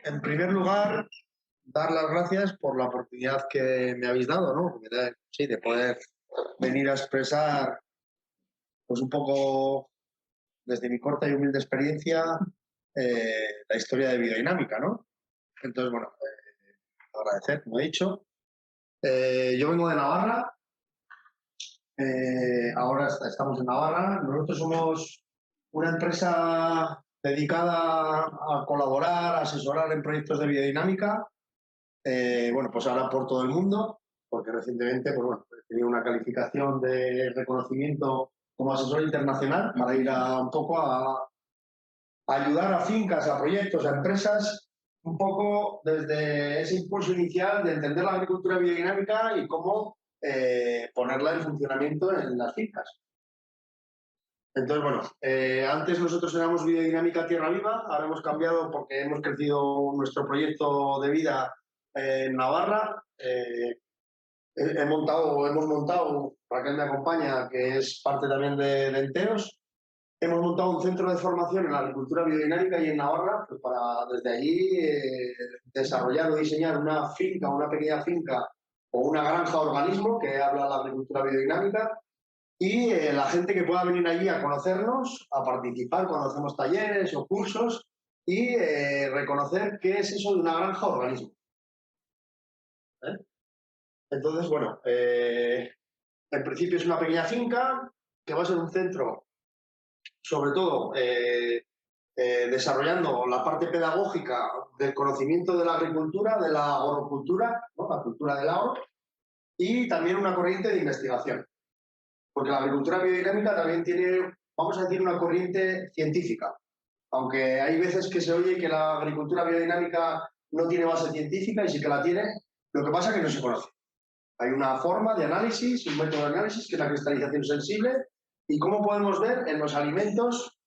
En primer lugar, dar las gracias por la oportunidad que me habéis dado, ¿no? Sí, de poder venir a expresar, pues un poco desde mi corta y humilde experiencia, la historia de biodinámica, ¿no? Entonces, bueno, agradecer, como he dicho. Yo vengo de Navarra, ahora estamos en Navarra. Nosotros somos una empresa dedicada a colaborar, a asesorar en proyectos de biodinámica. Bueno, pues ahora por todo el mundo, porque recientemente pues bueno, he tenido una calificación de reconocimiento como asesor internacional para ir un poco a ayudar a fincas, a proyectos, a empresas, un poco desde ese impulso inicial de entender la agricultura biodinámica y cómo ponerla en funcionamiento en las fincas. Entonces, bueno, antes nosotros éramos Biodinámica Tierra Viva, ahora hemos cambiado porque hemos crecido nuestro proyecto de vida en Navarra. Hemos montado, Raquel me acompaña, que es parte también de Enteros. Hemos montado un centro de formación en la agricultura biodinámica y en Navarra, pues para desde allí desarrollar o diseñar una finca, una pequeña finca o una granja organismo que habla de la agricultura biodinámica. Y la gente que pueda venir allí a conocernos, a participar cuando hacemos talleres o cursos y reconocer qué es eso de una granja organismo. Entonces, bueno, en principio es una pequeña finca que va a ser un centro, sobre todo, desarrollando la parte pedagógica del conocimiento de la agricultura, de la agorocultura, ¿no? La cultura del agro, y también una corriente de investigación. Porque la agricultura biodinámica también tiene, vamos a decir, una corriente científica. Aunque hay veces que se oye que la agricultura biodinámica no tiene base científica y sí que la tiene, lo que pasa es que no se conoce. Hay una forma de análisis, un método de análisis, que es la cristalización sensible, y cómo podemos ver en los alimentos,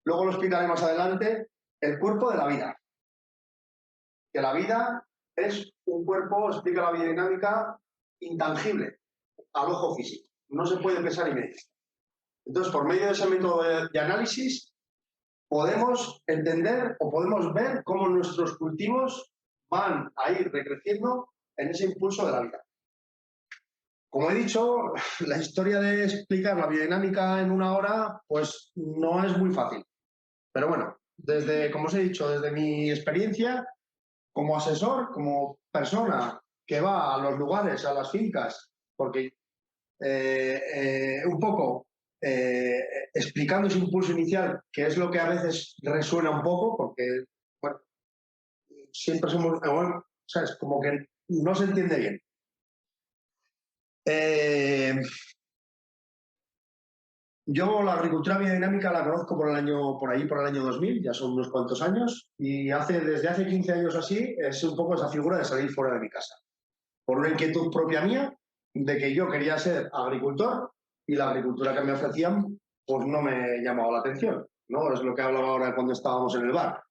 luego lo explicaré más adelante, el cuerpo de la vida. Que la vida es un cuerpo, explica la biodinámica, intangible al ojo físico. No se puede pesar y medir. Entonces, por medio de ese método de análisis, podemos entender o podemos ver cómo nuestros cultivos van a ir recreciendo en ese impulso de la vida. Como he dicho, la historia de explicar la biodinámica en una hora, pues no es muy fácil. Pero bueno, como os he dicho, desde mi experiencia como asesor, como persona que va a los lugares, a las fincas, porque un poco explicando ese impulso inicial, que es lo que a veces resuena un poco, porque, bueno, siempre somos, bueno, ¿sabes? Como que no se entiende bien. Yo la agricultura biodinámica la conozco por el año 2000, ya son unos cuantos años, y desde hace 15 años así es un poco esa figura de salir fuera de mi casa. Por una inquietud propia mía, de que yo quería ser agricultor y la agricultura que me ofrecían pues no me llamaba la atención, ¿no? Es lo que hablaba ahora cuando estábamos en el bar.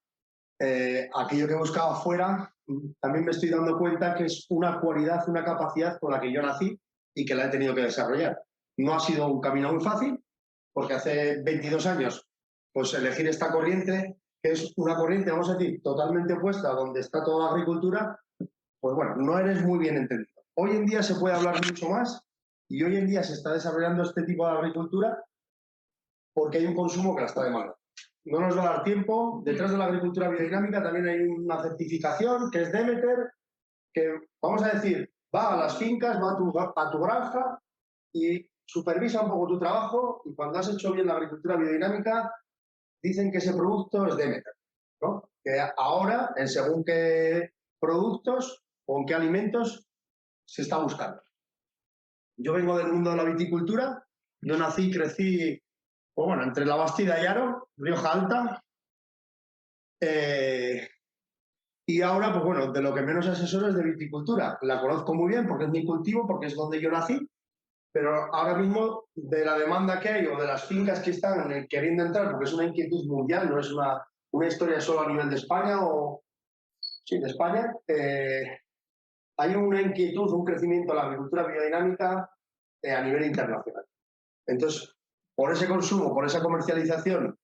Aquello que buscaba fuera, también me estoy dando cuenta que es una cualidad, una capacidad con la que yo nací y que la he tenido que desarrollar. No ha sido un camino muy fácil, porque hace 22 años pues elegir esta corriente, que es una corriente, vamos a decir, totalmente opuesta a donde está toda la agricultura, pues bueno, no eres muy bien entendido. Hoy en día se puede hablar mucho más y hoy en día se está desarrollando este tipo de agricultura porque hay un consumo que la está demandando. No nos va a dar tiempo. Detrás de la agricultura biodinámica también hay una certificación que es Demeter, que, vamos a decir, va a las fincas, va a tu granja y supervisa un poco tu trabajo, y cuando has hecho bien la agricultura biodinámica dicen que ese producto es Demeter, ¿no? Que ahora, en según qué productos o en qué alimentos se está buscando. Yo vengo del mundo de la viticultura. Yo nací y crecí, pues bueno, entre La Bastida y Haro, Rioja Alta. Y ahora, pues bueno, de lo que menos asesoro es de viticultura. La conozco muy bien porque es mi cultivo, porque es donde yo nací. Pero ahora mismo, de la demanda que hay o de las fincas que están queriendo entrar, porque es una inquietud mundial, no es una historia solo a nivel de España sí, de España, hay una inquietud, un crecimiento de la agricultura biodinámica a nivel internacional. Entonces, por ese consumo, por esa comercialización,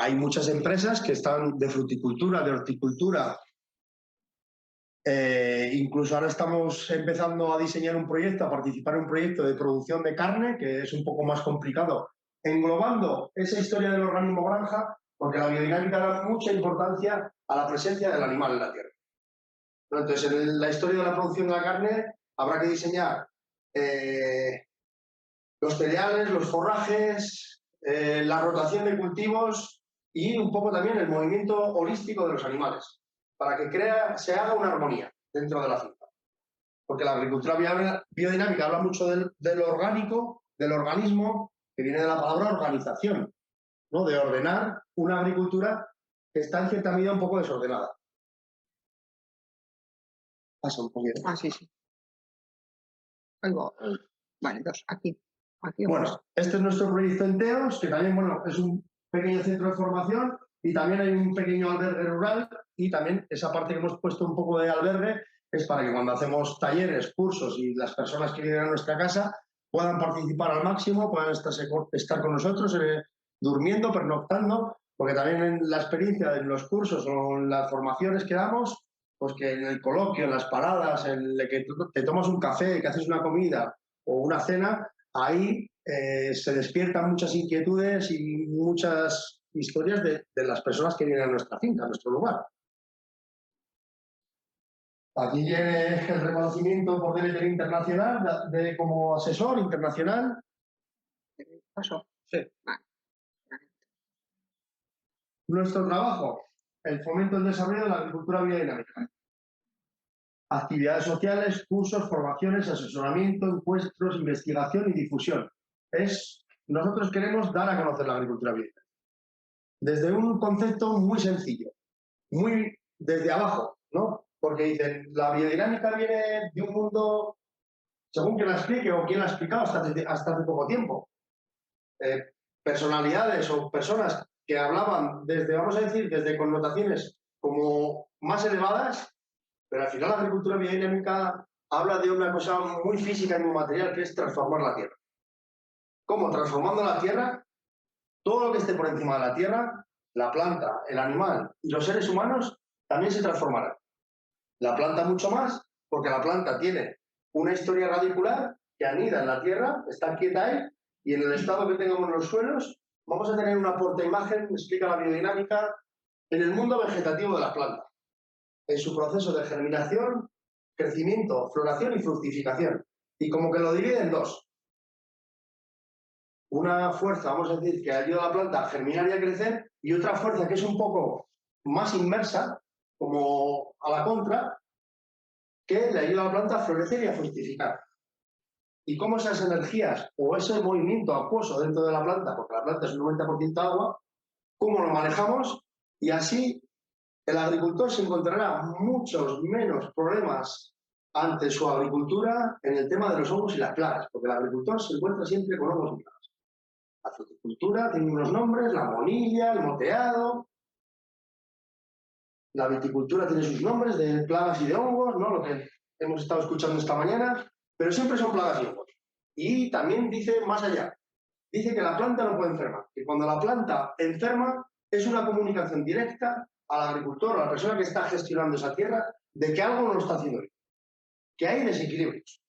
hay muchas empresas que están de fruticultura, de horticultura. Incluso ahora estamos empezando a diseñar un proyecto, a participar en un proyecto de producción de carne, que es un poco más complicado, englobando esa historia del organismo granja, porque la biodinámica da mucha importancia a la presencia del animal en la tierra. Entonces, en la historia de la producción de la carne habrá que diseñar los cereales, los forrajes, la rotación de cultivos y un poco también el movimiento holístico de los animales, para que se haga una armonía dentro de la finca. Porque la agricultura biodinámica habla mucho del orgánico, del organismo, que viene de la palabra organización, ¿no? De ordenar una agricultura que está en cierta medida un poco desordenada. Pasa un poquito. Ah, sí, sí. Algo. Vale, dos. Aquí. Bueno, este es nuestro proyecto en Teos, que también, bueno, es un pequeño centro de formación y también hay un pequeño albergue rural y también esa parte que hemos puesto un poco de albergue es para que cuando hacemos talleres, cursos y las personas que vienen a nuestra casa puedan participar al máximo, puedan estar con nosotros durmiendo, pernoctando, porque también en la experiencia de los cursos o en las formaciones que damos, pues que en el coloquio, en las paradas, en el que te tomas un café, que haces una comida o una cena, ahí se despiertan muchas inquietudes y muchas historias de las personas que vienen a nuestra finca, a nuestro lugar. Aquí viene el reconocimiento por DLTV Internacional como asesor internacional. ¿Pasó? Sí. Vale. Nuestro trabajo, el fomento del desarrollo de la agricultura biodinámica. Actividades sociales, cursos, formaciones, asesoramiento, encuentros, investigación y difusión. Nosotros queremos dar a conocer la agricultura biodinámica. Desde un concepto muy sencillo, muy desde abajo, ¿no? Porque dicen, la biodinámica viene de un mundo, según quien la explique o quien la ha explicado hasta hace poco tiempo. Personalidades o personas que hablaban desde, vamos a decir, desde connotaciones como más elevadas, pero al final la agricultura biodinámica habla de una cosa muy física y muy material, que es transformar la tierra. ¿Cómo? Transformando la tierra, todo lo que esté por encima de la tierra, la planta, el animal y los seres humanos también se transformarán. La planta mucho más, porque la planta tiene una historia radicular que anida en la tierra, está quieta ahí, y en el estado que tengamos en los suelos, vamos a tener una portaimagen, explica la biodinámica, en el mundo vegetativo de la planta, en su proceso de germinación, crecimiento, floración y fructificación. Y como que lo divide en dos. Una fuerza, vamos a decir, que ayuda a la planta a germinar y a crecer, y otra fuerza que es un poco más inmersa, como a la contra, que le ayuda a la planta a florecer y a fructificar. Y cómo esas energías o ese movimiento acuoso dentro de la planta, porque la planta es un 90% agua, cómo lo manejamos, y así el agricultor se encontrará muchos menos problemas ante su agricultura en el tema de los hongos y las plagas, porque el agricultor se encuentra siempre con hongos y plagas. La fruticultura tiene unos nombres, la monilla, el moteado. La viticultura tiene sus nombres de plagas y de hongos, ¿no? Lo que hemos estado escuchando esta mañana, pero siempre son plagas y hongos. Y también dice más allá, dice que la planta no puede enfermar, que cuando la planta enferma es una comunicación directa al agricultor, a la persona que está gestionando esa tierra, de que algo no lo está haciendo bien, que hay desequilibrios.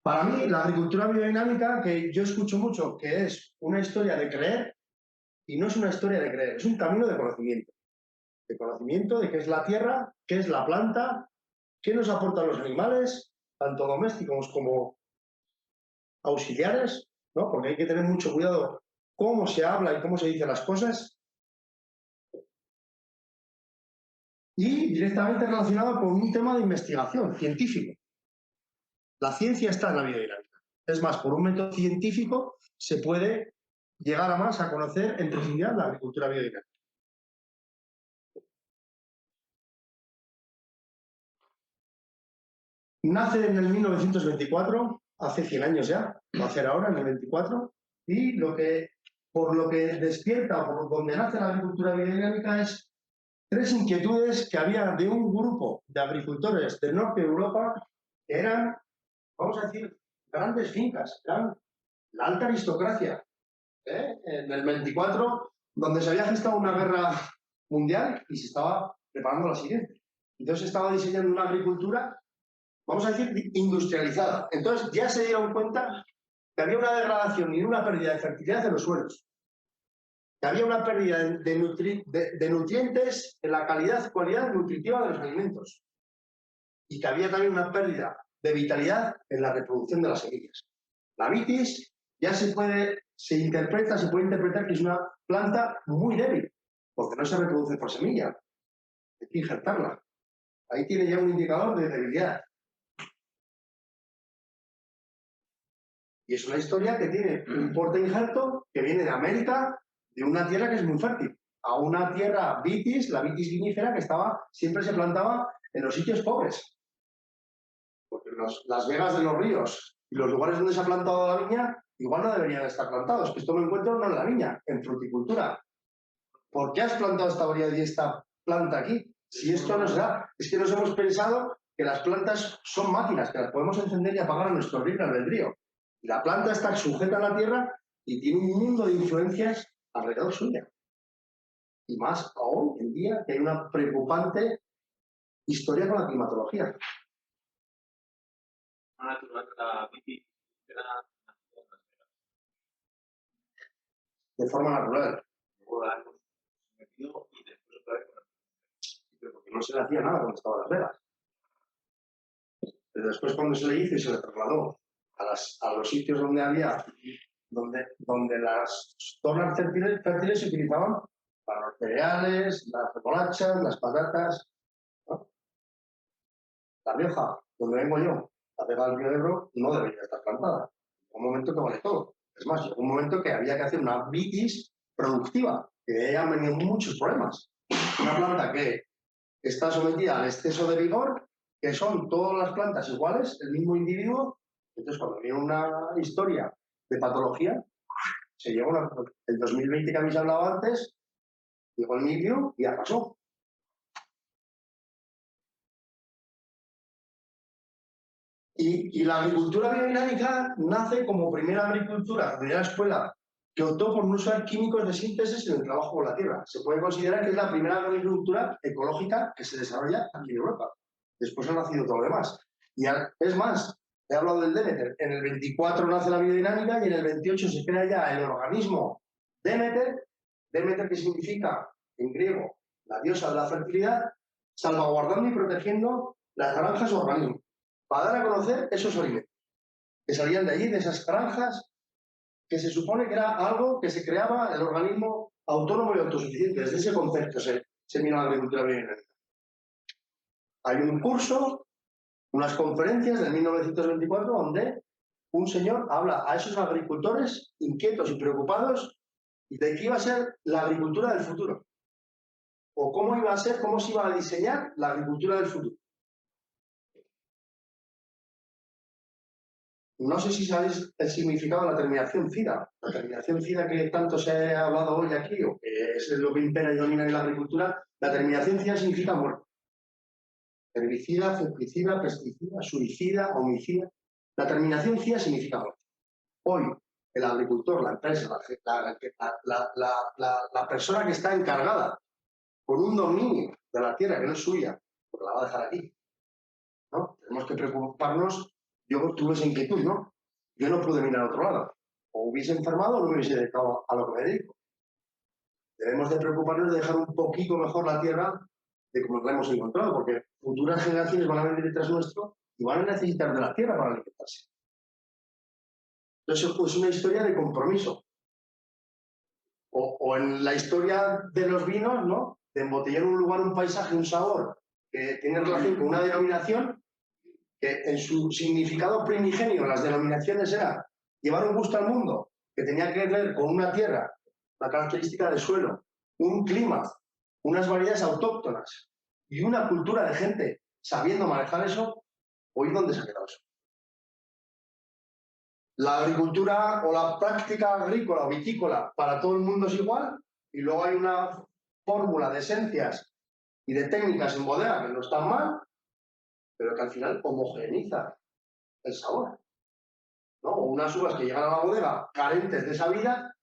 Para mí, la agricultura biodinámica, que yo escucho mucho, que es una historia de creer, y no es una historia de creer, es un camino de conocimiento. De conocimiento de qué es la tierra, qué es la planta, qué nos aportan los animales, tanto domésticos como auxiliares, ¿no? Porque hay que tener mucho cuidado cómo se habla y cómo se dicen las cosas. Y directamente relacionado con un tema de investigación científico. La ciencia está en la biodinámica. Es más, por un método científico se puede llegar a más a conocer en profundidad la agricultura biodinámica. Nace en el 1924, hace 100 años ya, va a ser ahora, en el 24, y por lo que despierta, por donde nace la agricultura biodinámica, es tres inquietudes que había de un grupo de agricultores del norte de Europa que eran vamos a decir, grandes fincas, eran la alta aristocracia. En el 24, donde se había gestado una guerra mundial y se estaba preparando la siguiente. Entonces se estaba diseñando una agricultura, vamos a decir, industrializada. Entonces ya se dieron cuenta que había una degradación y una pérdida de fertilidad de los suelos, que había una pérdida de nutrientes en la cualidad nutritiva de los alimentos y que había también una pérdida de vitalidad en la reproducción de las semillas. La vitis ya se puede interpretar que es una planta muy débil, porque no se reproduce por semilla, hay que injertarla. Ahí tiene ya un indicador de debilidad. Y es una historia que tiene un porte injerto que viene de América, de una tierra que es muy fértil, a una tierra vitis, la vitis vinífera, que siempre se plantaba en los sitios pobres. Porque las vegas de los ríos y los lugares donde se ha plantado la viña, igual no deberían estar plantados, que esto lo encuentro no en la viña, en fruticultura. ¿Por qué has plantado esta variedad y esta planta aquí? Si esto no se da, es que nos hemos pensado que las plantas son máquinas, que las podemos encender y apagar a nuestro libre albedrío. Y la planta está sujeta a la tierra y tiene un mundo de influencias alrededor suya. Y más aún en día que hay una preocupante historia con la climatología. De forma natural. Porque no se le hacía nada cuando estaba en Las Vegas. Pero después, cuando se le hizo y se le trasladó a los sitios donde las zonas fértiles se utilizaban para los cereales, las remolachas, las patatas, ¿no? La Rioja, donde vengo yo, la Vega del Río Ebro, no debería estar plantada. Llegó un momento que vale todo. Es más, llegó un momento que había que hacer una vitis productiva, que de ahí han venido muchos problemas. Una planta que está sometida al exceso de vigor, que son todas las plantas iguales, el mismo individuo. Entonces, cuando viene una historia de patología, se llegó el 2020 que habéis hablado antes, llegó el mildio y ya pasó. Y la agricultura biodinámica nace como primera agricultura, primera escuela, que optó por no usar químicos de síntesis en el trabajo con la tierra. Se puede considerar que es la primera agricultura ecológica que se desarrolla aquí en Europa. Después ha nacido todo lo demás. Y es más, he hablado del Demeter. En el 24 nace la biodinámica y en el 28 se crea ya el organismo Demeter. Demeter, que significa en griego la diosa de la fertilidad, salvaguardando y protegiendo las granjas o organismos, para dar a conocer esos alimentos que salían de allí, de esas granjas, que se supone que era algo que se creaba el organismo autónomo y autosuficiente. Desde ese concepto se mira la agricultura biodinámica. Hay un curso, unas conferencias del 1924, donde un señor habla a esos agricultores inquietos y preocupados de qué iba a ser la agricultura del futuro. O cómo iba a ser, cómo se iba a diseñar la agricultura del futuro. No sé si sabéis el significado de la terminación FIDA. La terminación FIDA que tanto se ha hablado hoy aquí, o que es lo que impera y domina en la agricultura, la terminación FIDA significa muerte. Herbicida, fungicida, pesticida, suicida, homicida. La terminación FIDA significa muerte. Hoy, el agricultor, la empresa, la persona que está encargada por un dominio de la tierra que no es suya, porque la va a dejar aquí, ¿no? Tenemos que preocuparnos. Yo tuve esa inquietud, ¿no? Yo no pude mirar a otro lado. O hubiese enfermado o no me hubiese dedicado a lo que me dedico. Debemos de preocuparnos de dejar un poquito mejor la tierra de como la hemos encontrado, porque futuras generaciones van a venir detrás nuestro y van a necesitar de la tierra para alimentarse. Entonces, es una historia de compromiso. O en la historia de los vinos, ¿no? De embotellar un lugar, un paisaje, un sabor que tiene relación con una denominación que en su significado primigenio las denominaciones era llevar un gusto al mundo, que tenía que ver con una tierra, una característica del suelo, un clima, unas variedades autóctonas y una cultura de gente sabiendo manejar eso. ¿Hoy dónde se ha quedado eso? La agricultura o la práctica agrícola o vitícola para todo el mundo es igual, y luego hay una fórmula de esencias y de técnicas en bodega que no están mal, pero que al final homogeneiza el sabor, ¿no? O unas uvas que llegan a la bodega carentes de esa vida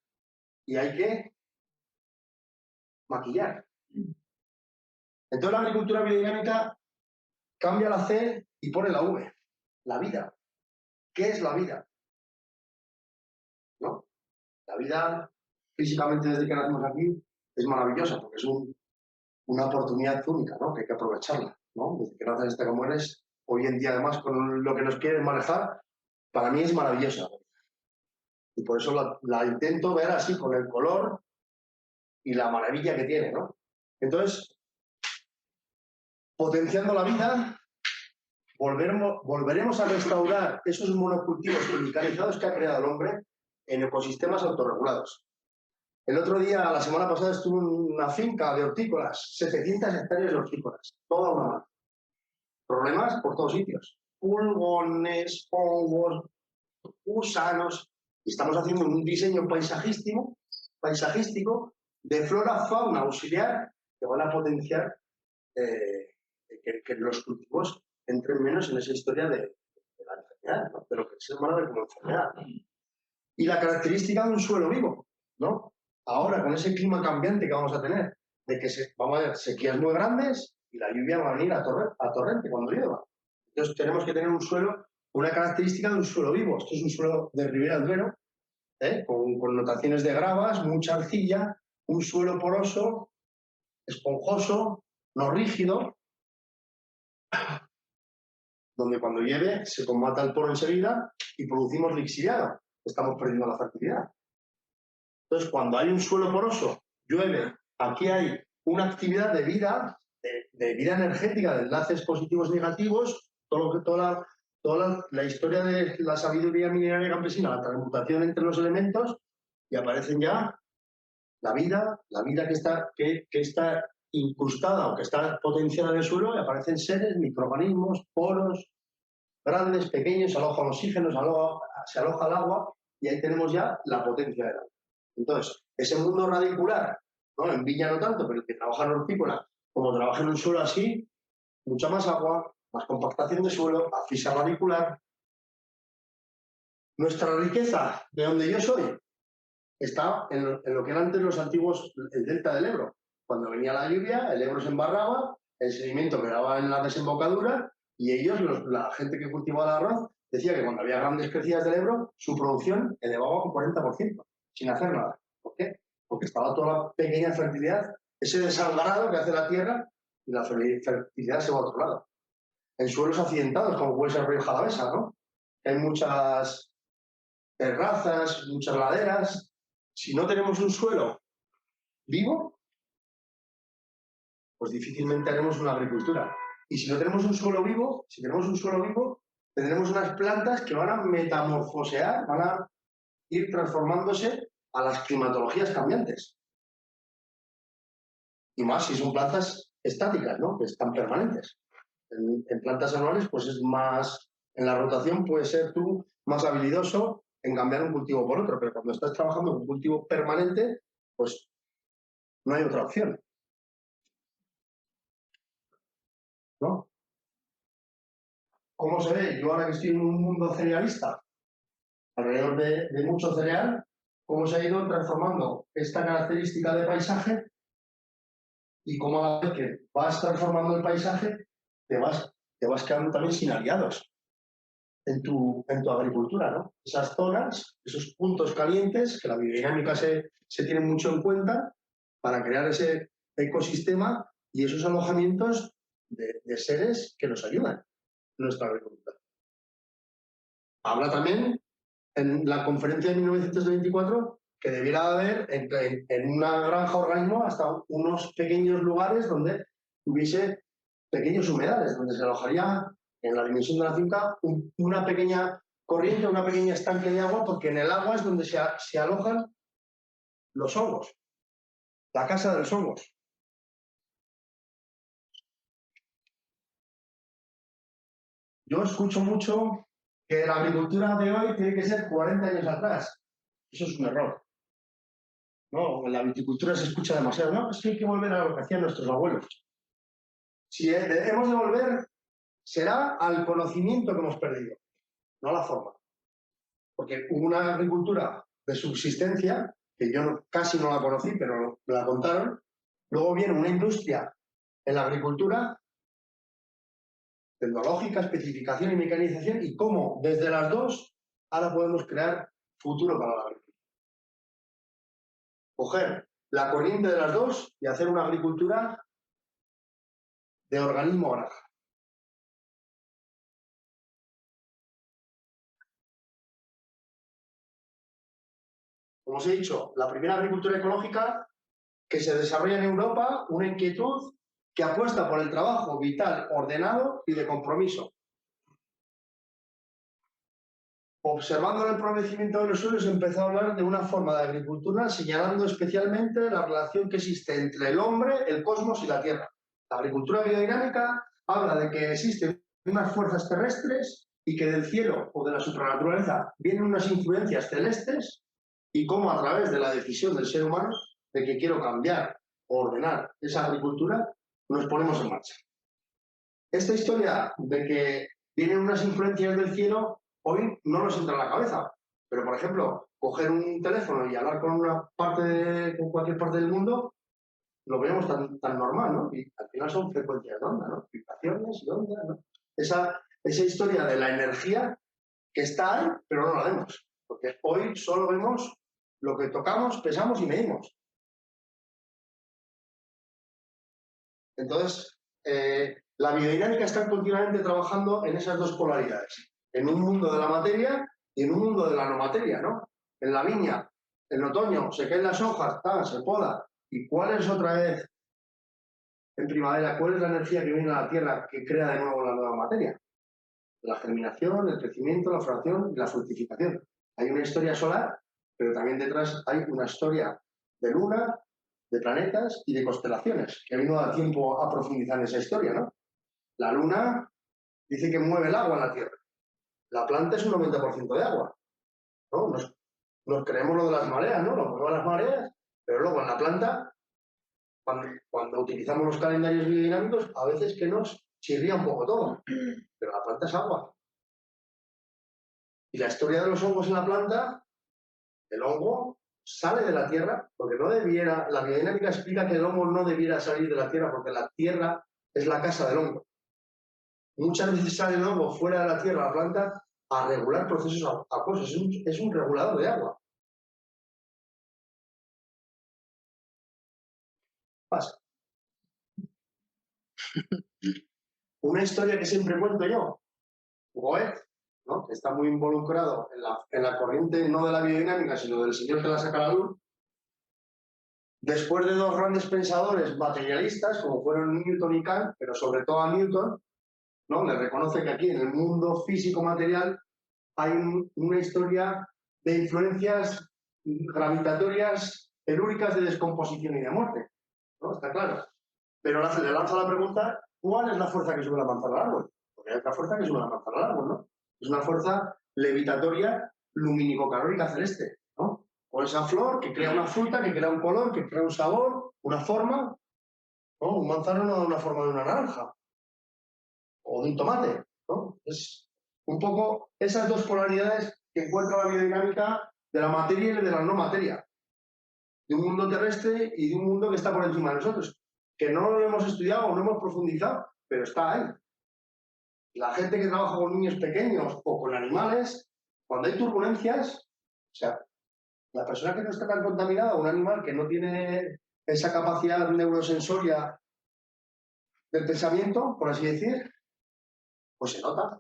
y hay que maquillar. Entonces la agricultura biodinámica cambia la C y pone la V, la vida. ¿Qué es la vida? ¿No? La vida, físicamente desde que nacemos aquí, es maravillosa porque es una oportunidad única, ¿no? Que hay que aprovecharla, ¿no? Desde que naces hasta que mueres, hoy en día además con lo que nos quieren manejar, para mí es maravillosa. Y por eso la intento ver así, con el color y la maravilla que tiene, ¿no? Entonces, potenciando la vida, volveremos a restaurar esos monocultivos quimicalizados que ha creado el hombre en ecosistemas autorregulados. El otro día, la semana pasada, estuve en una finca de hortícolas, 700 hectáreas de hortícolas, toda una mano. Problemas por todos sitios. Pulgones, hongos, gusanos. Y estamos haciendo un diseño paisajístico de flora, fauna auxiliar que van a potenciar que los cultivos entren menos en esa historia de la enfermedad, ¿no? De lo que se llama como enfermedad. Y la característica de un suelo vivo, ¿no? Ahora, con ese clima cambiante que vamos a tener, de que vamos a ver sequías muy grandes y la lluvia va a venir a torrente cuando llueva. Entonces, tenemos que tener un suelo, una característica de un suelo vivo. Esto es un suelo de Ribera del Duero, con connotaciones de gravas, mucha arcilla, un suelo poroso, esponjoso, no rígido, donde cuando llueve se combata el poro enseguida y producimos lixiviado. Estamos perdiendo la fertilidad. Entonces, cuando hay un suelo poroso, llueve, aquí hay una actividad de vida, de vida energética, de enlaces positivos y negativos, toda la historia de la sabiduría milenaria campesina, la transmutación entre los elementos, y aparecen ya la vida que está incrustada o que está potenciada en el suelo, y aparecen seres, microorganismos, poros, grandes, pequeños, se aloja el oxígeno, se aloja el agua, y ahí tenemos ya la potencia del agua. Entonces, ese mundo radicular, ¿no? En viña no tanto, pero el que trabaja en hortícola, como trabaja en un suelo así, mucha más agua, más compactación de suelo, asfixia radicular. Nuestra riqueza, de donde yo soy, está en lo que eran antes los antiguos, el delta del Ebro. Cuando venía la lluvia, el Ebro se embarraba, el sedimento quedaba en la desembocadura y ellos, la gente que cultivaba el arroz, decía que cuando había grandes crecidas del Ebro, su producción elevaba un 40%, sin hacer nada. ¿Por qué? Porque estaba toda la pequeña fertilidad, ese desalgarado que hace la tierra, y la fertilidad se va a otro lado. En suelos accidentados, como puede ser el río Jalavesa, ¿no? Hay muchas terrazas, muchas laderas. Si no tenemos un suelo vivo, pues difícilmente haremos una agricultura. Y si no tenemos un suelo vivo, tendremos unas plantas que van a metamorfosear, van a ir transformándose a las climatologías cambiantes. Y más si son plantas estáticas, ¿no? Que están permanentes. En plantas anuales, pues es más, en la rotación puedes ser tú más habilidoso en cambiar un cultivo por otro, pero cuando estás trabajando con un cultivo permanente, pues no hay otra opción, ¿no? ¿Cómo se ve? Yo ahora que estoy en un mundo cerealista, alrededor de mucho cereal, cómo se ha ido transformando esta característica de paisaje y cómo a la vez que vas transformando el paisaje, te vas quedando también sin aliados en tu agricultura, ¿no? Esas zonas, esos puntos calientes, que la biodinámica se tiene mucho en cuenta para crear ese ecosistema y esos alojamientos de seres que nos ayudan en nuestra agricultura. Habla también en la conferencia de 1924 que debiera haber en una granja organismo hasta unos pequeños lugares donde hubiese pequeños humedales, donde se alojaría en la dimensión de la finca una pequeña corriente, una pequeña estanque de agua, porque en el agua es donde se alojan los hongos, la casa de los hongos. Yo escucho mucho que la agricultura de hoy tiene que ser 40 años atrás. Eso es un error. No, en la viticultura se escucha demasiado. No, es que hay que volver a lo que hacían nuestros abuelos. Si debemos de volver, será al conocimiento que hemos perdido. no la forma. Porque hubo una agricultura de subsistencia, que yo casi no la conocí, pero me la contaron. Luego viene una industria en la agricultura, tecnológica, especificación y mecanización, y cómo desde las dos ahora podemos crear futuro para la agricultura. Coger la corriente de las dos y hacer una agricultura de organismo granja. Como os he dicho, la primera agricultura ecológica que se desarrolla en Europa, una inquietud que apuesta por el trabajo vital, ordenado y de compromiso. Observando el empobrecimiento de los suelos, he empezado a hablar de una forma de agricultura señalando especialmente la relación que existe entre el hombre, el cosmos y la Tierra. La agricultura biodinámica habla de que existen unas fuerzas terrestres y que del cielo o de la supranaturaleza vienen unas influencias celestes y cómo a través de la decisión del ser humano de que quiero cambiar o ordenar esa agricultura, nos ponemos en marcha. Esta historia de que vienen unas influencias del cielo hoy no nos entra en la cabeza, pero por ejemplo, coger un teléfono y hablar con con cualquier parte del mundo, lo vemos tan normal, ¿no? Y al final son frecuencias de onda, ¿no? Vibraciones y onda, ¿no? Esa historia de la energía que está ahí, pero no la vemos, porque hoy solo vemos lo que tocamos, pesamos y medimos. Entonces, la biodinámica está continuamente trabajando en esas dos polaridades, en un mundo de la materia y en un mundo de la no materia, ¿no? En la viña, en otoño, se caen las hojas, se poda. ¿Y cuál es otra vez, en primavera, cuál es la energía que viene a la tierra que crea de nuevo la nueva materia? La germinación, el crecimiento, la floración y la fructificación. Hay una historia solar, pero también detrás hay una historia de luna, de planetas y de constelaciones, que vino a tiempo a profundizar en esa historia, ¿no? La luna dice que mueve el agua en la Tierra. La planta es un 90% de agua, ¿no? Nos creemos lo de las mareas, ¿no? Lo mueven las mareas, pero luego en la planta, cuando utilizamos los calendarios biodinámicos, a veces que nos chirría un poco todo, pero la planta es agua. Y la historia de los hongos en la planta, el hongo sale de la tierra porque no debiera, la biodinámica explica que el hongo no debiera salir de la tierra porque la tierra es la casa del hongo. Muchas veces sale el hongo fuera de la tierra, la planta, a regular procesos acuosos, es un regulador de agua. Pasa. Una historia que siempre cuento yo, Goethe, ¿no? Que está muy involucrado en la corriente no de la biodinámica, sino del señor que la saca a la luz. Después de dos grandes pensadores materialistas, como fueron Newton y Kant, pero sobre todo a Newton, ¿no? Le reconoce que aquí en el mundo físico-material hay una historia de influencias gravitatorias telúricas de descomposición y de muerte, ¿no? Está claro. Pero le lanza la pregunta, ¿cuál es la fuerza que sube la manzana al árbol? Porque hay otra fuerza que sube la manzana al árbol, ¿no? Es una fuerza levitatoria lumínico-calórica celeste, ¿no? O esa flor que crea una fruta, que crea un color, que crea un sabor, una forma, ¿no? Un manzano no da una forma de una naranja o de un tomate, ¿no? Es un poco esas dos polaridades que encuentra la biodinámica de la materia y de la no materia, de un mundo terrestre y de un mundo que está por encima de nosotros, que no lo hemos estudiado o no hemos profundizado, pero está ahí. La gente que trabaja con niños pequeños o con animales, cuando hay turbulencias, o sea, la persona que no está tan contaminada, un animal que no tiene esa capacidad neurosensoria del pensamiento, por así decir, pues se nota.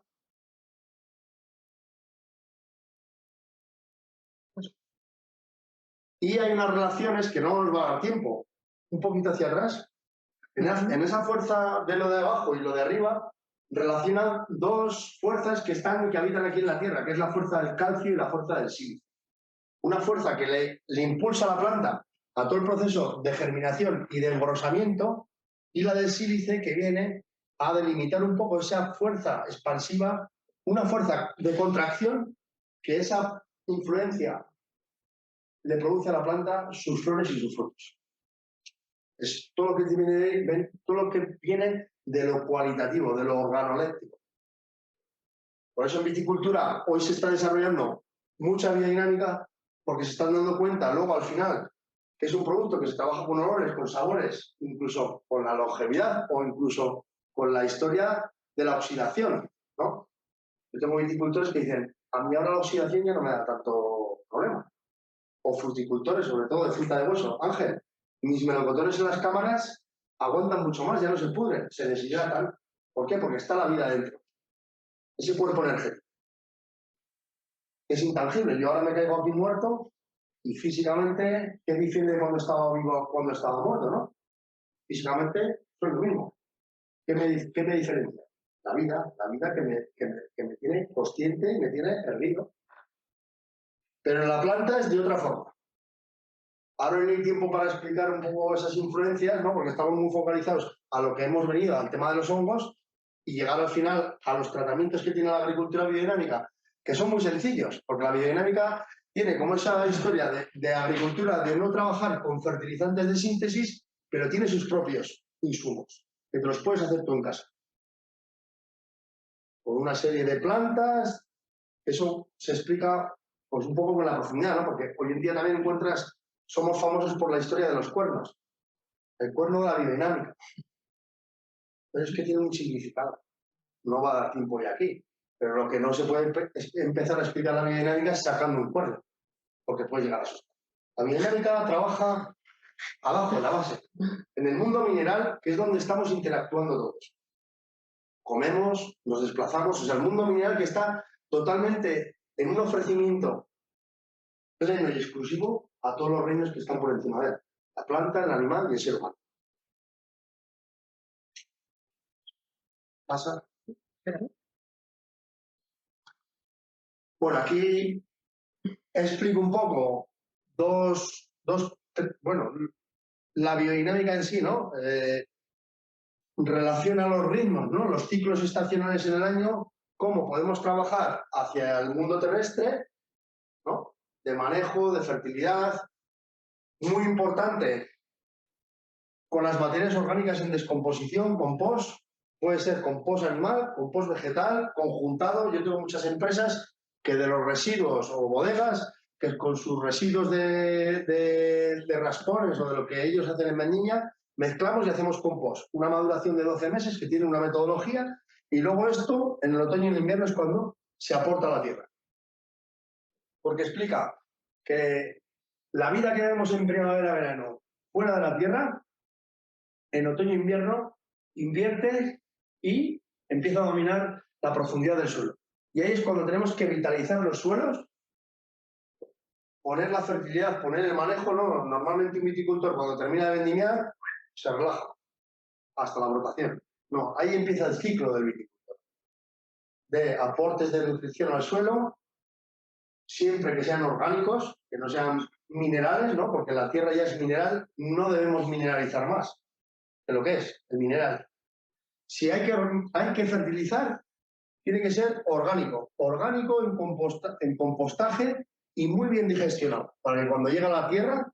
Y hay unas relaciones que no nos va a dar tiempo, un poquito hacia atrás. En esa fuerza de lo de abajo y lo de arriba, relacionan dos fuerzas que habitan aquí en la Tierra, que es la fuerza del calcio y la fuerza del silicio. Una fuerza que le impulsa a la planta a todo el proceso de germinación y de engrosamiento, y la del sílice que viene a delimitar un poco esa fuerza expansiva, una fuerza de contracción que esa influencia le produce a la planta sus flores y sus frutos. Es todo lo que viene de lo cualitativo, de lo organoléptico. Por eso en viticultura hoy se está desarrollando mucha biodinámica, porque se están dando cuenta luego al final que es un producto que se trabaja con olores, con sabores, incluso con la longevidad o incluso con la historia de la oxidación, ¿no? Yo tengo viticultores que dicen, a mí ahora la oxidación ya no me da tanto problema. O fruticultores, sobre todo de fruta de hueso. Ángel, mis melocotones en las cámaras aguantan mucho más, ya no se pudren, se deshidratan. ¿Por qué? Porque está la vida dentro. Ese cuerpo energético. Es intangible. Yo ahora me caigo aquí muerto y físicamente, ¿qué difiere de cuando estaba vivo cuando estaba muerto, no? Físicamente soy lo mismo. ¿Qué me diferencia? La vida que me tiene consciente y me tiene erguido. Pero en la planta es de otra forma. Ahora no hay tiempo para explicar un poco esas influencias, ¿no? Porque estamos muy focalizados a lo que hemos venido, al tema de los hongos, y llegar al final a los tratamientos que tiene la agricultura biodinámica, que son muy sencillos, porque la biodinámica tiene como esa historia de agricultura de no trabajar con fertilizantes de síntesis, pero tiene sus propios insumos, que te los puedes hacer tú en casa. Con una serie de plantas, eso se explica pues un poco con la profundidad, ¿no? Porque hoy en día también encuentras, somos famosos por la historia de los cuernos, el cuerno de la biodinámica. Pero es que tiene un significado. No va a dar tiempo ya aquí. Pero lo que no se puede empezar a explicar la biodinámica es sacando un cuerno, porque puede llegar a asustar. La biodinámica trabaja abajo, en la base, en el mundo mineral, que es donde estamos interactuando todos. Comemos, nos desplazamos, o sea, el mundo mineral que está totalmente en un ofrecimiento pleno y exclusivo a todos los reinos que están por encima de él. La planta, el animal y el ser humano. ¿Pasa? Bueno, aquí explico un poco bueno, la biodinámica en sí, ¿no? Relaciona los ritmos, ¿no? Los ciclos estacionales en el año, cómo podemos trabajar hacia el mundo terrestre, ¿no? De manejo, de fertilidad, muy importante, con las materias orgánicas en descomposición, compost, puede ser compost animal, compost vegetal, conjuntado. Yo tengo muchas empresas que de los residuos o bodegas, que con sus residuos de raspones o de lo que ellos hacen en Mendiña, mezclamos y hacemos compost. Una maduración de 12 meses que tiene una metodología y luego esto, en el otoño y el invierno, es cuando se aporta a la tierra. Porque explica que la vida que vemos en primavera-verano fuera de la tierra, en otoño e invierno, invierte y empieza a dominar la profundidad del suelo. Y ahí es cuando tenemos que vitalizar los suelos, poner la fertilidad, poner el manejo, ¿no? Normalmente un viticultor cuando termina de vendimiar se relaja hasta la brotación. No, ahí empieza el ciclo del viticultor. De aportes de nutrición al suelo, siempre que sean orgánicos, que no sean minerales, ¿no? Porque la tierra ya es mineral, no debemos mineralizar más de lo que es el mineral. Si hay que fertilizar, tiene que ser orgánico. Orgánico en compostaje y muy bien digestionado, para que cuando llega a la tierra,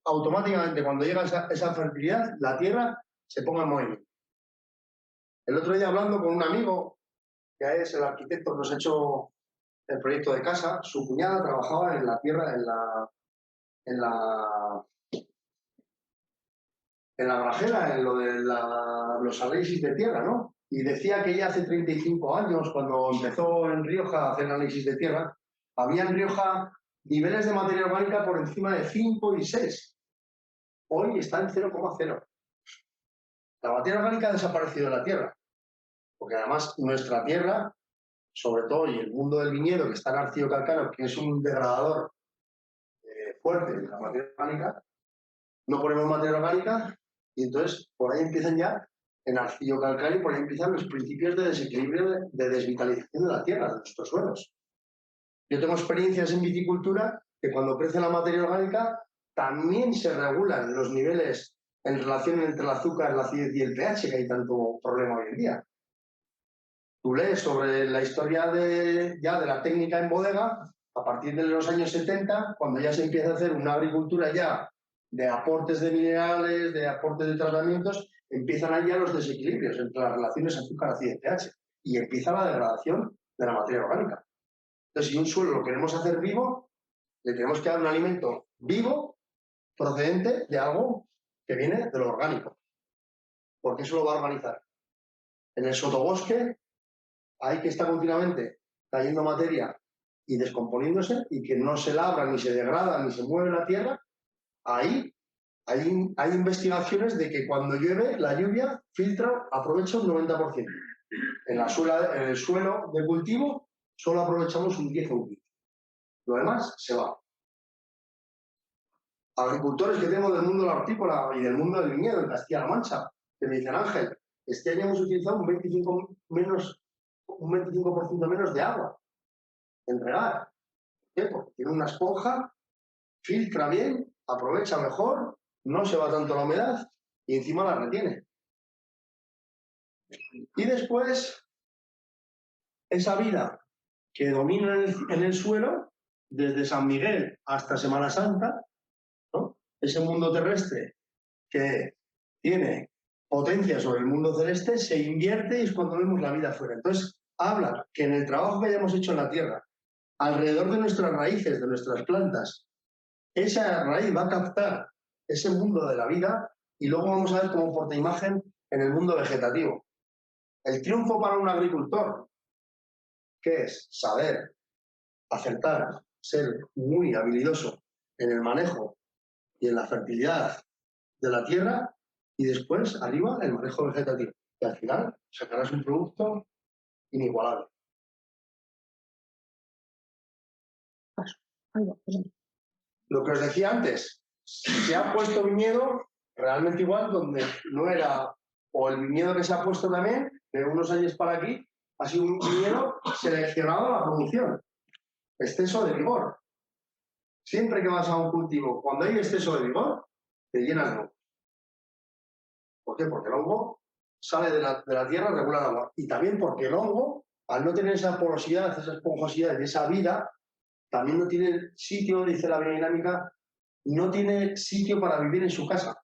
automáticamente cuando llega esa fertilidad, la tierra se ponga en movimiento. El otro día hablando con un amigo, que es el arquitecto que nos ha hecho el proyecto de casa, su cuñada trabajaba en la tierra, en la grajera, en lo de los análisis de tierra, ¿no? Y decía que ella hace 35 años, cuando empezó en Rioja a hacer análisis de tierra, había en Rioja niveles de materia orgánica por encima de 5 y 6. Hoy está en 0,0. La materia orgánica ha desaparecido de la tierra, porque además nuestra tierra, sobre todo, y el mundo del viñedo, que está en ácido calcáreo, que es un degradador fuerte de la materia orgánica, no ponemos materia orgánica y entonces por ahí empiezan ya, en ácido calcáreo, por ahí empiezan los principios de desequilibrio, de desvitalización de la tierra, de nuestros suelos. Yo tengo experiencias en viticultura que cuando crece la materia orgánica también se regulan los niveles en relación entre el azúcar, la acidez y el pH, que hay tanto problema hoy en día. Tú lees sobre la historia de la técnica en bodega a partir de los años 70, cuando ya se empieza a hacer una agricultura ya de aportes de minerales, de aportes de tratamientos, empiezan ahí ya los desequilibrios entre las relaciones azúcar, acidez, pH y empieza la degradación de la materia orgánica. Entonces, si un suelo lo queremos hacer vivo, le tenemos que dar un alimento vivo procedente de algo que viene de lo orgánico, porque eso lo va a organizar. En el sotobosque hay que estar continuamente cayendo materia y descomponiéndose y que no se labra, ni se degrada, ni se mueve la tierra. Ahí hay investigaciones de que cuando llueve, la lluvia filtra, aprovecha un 90%. En el suelo de cultivo solo aprovechamos un 10 o un 15. Lo demás se va. Agricultores que tengo del mundo de la hortícola y del mundo del viñedo en Castilla-La Mancha, que me dicen, Ángel, este año hemos utilizado un 25% menos de agua en regar. ¿Por qué? Porque tiene una esponja, filtra bien, aprovecha mejor, no se va tanto la humedad y encima la retiene. Y después, esa vida que domina en el suelo, desde San Miguel hasta Semana Santa, ¿no? Ese mundo terrestre que tiene potencia sobre el mundo celeste, se invierte y es cuando vemos la vida afuera. Entonces, habla que en el trabajo que hayamos hecho en la Tierra, alrededor de nuestras raíces, de nuestras plantas, esa raíz va a captar ese mundo de la vida y luego vamos a ver cómo porta imagen en el mundo vegetativo. El triunfo para un agricultor, ¿qué es? Saber, acertar, ser muy habilidoso en el manejo y en la fertilidad de la tierra y después, arriba, el manejo vegetativo. Y al final sacarás un producto inigualable. Paso. Ahí va, perdón. Lo que os decía antes, se ha puesto viñedo realmente igual donde no era, o el viñedo que se ha puesto también, de unos años para aquí, ha sido un viñedo seleccionado a la producción. Exceso de vigor. Siempre que vas a un cultivo, cuando hay exceso de vigor, te llenas de hongos. ¿Por qué? Porque el hongo sale de la tierra, regula el agua. Y también porque el hongo, al no tener esa porosidad, esa esponjosidad y esa vida, también no tiene sitio, dice la biodinámica, no tiene sitio para vivir en su casa.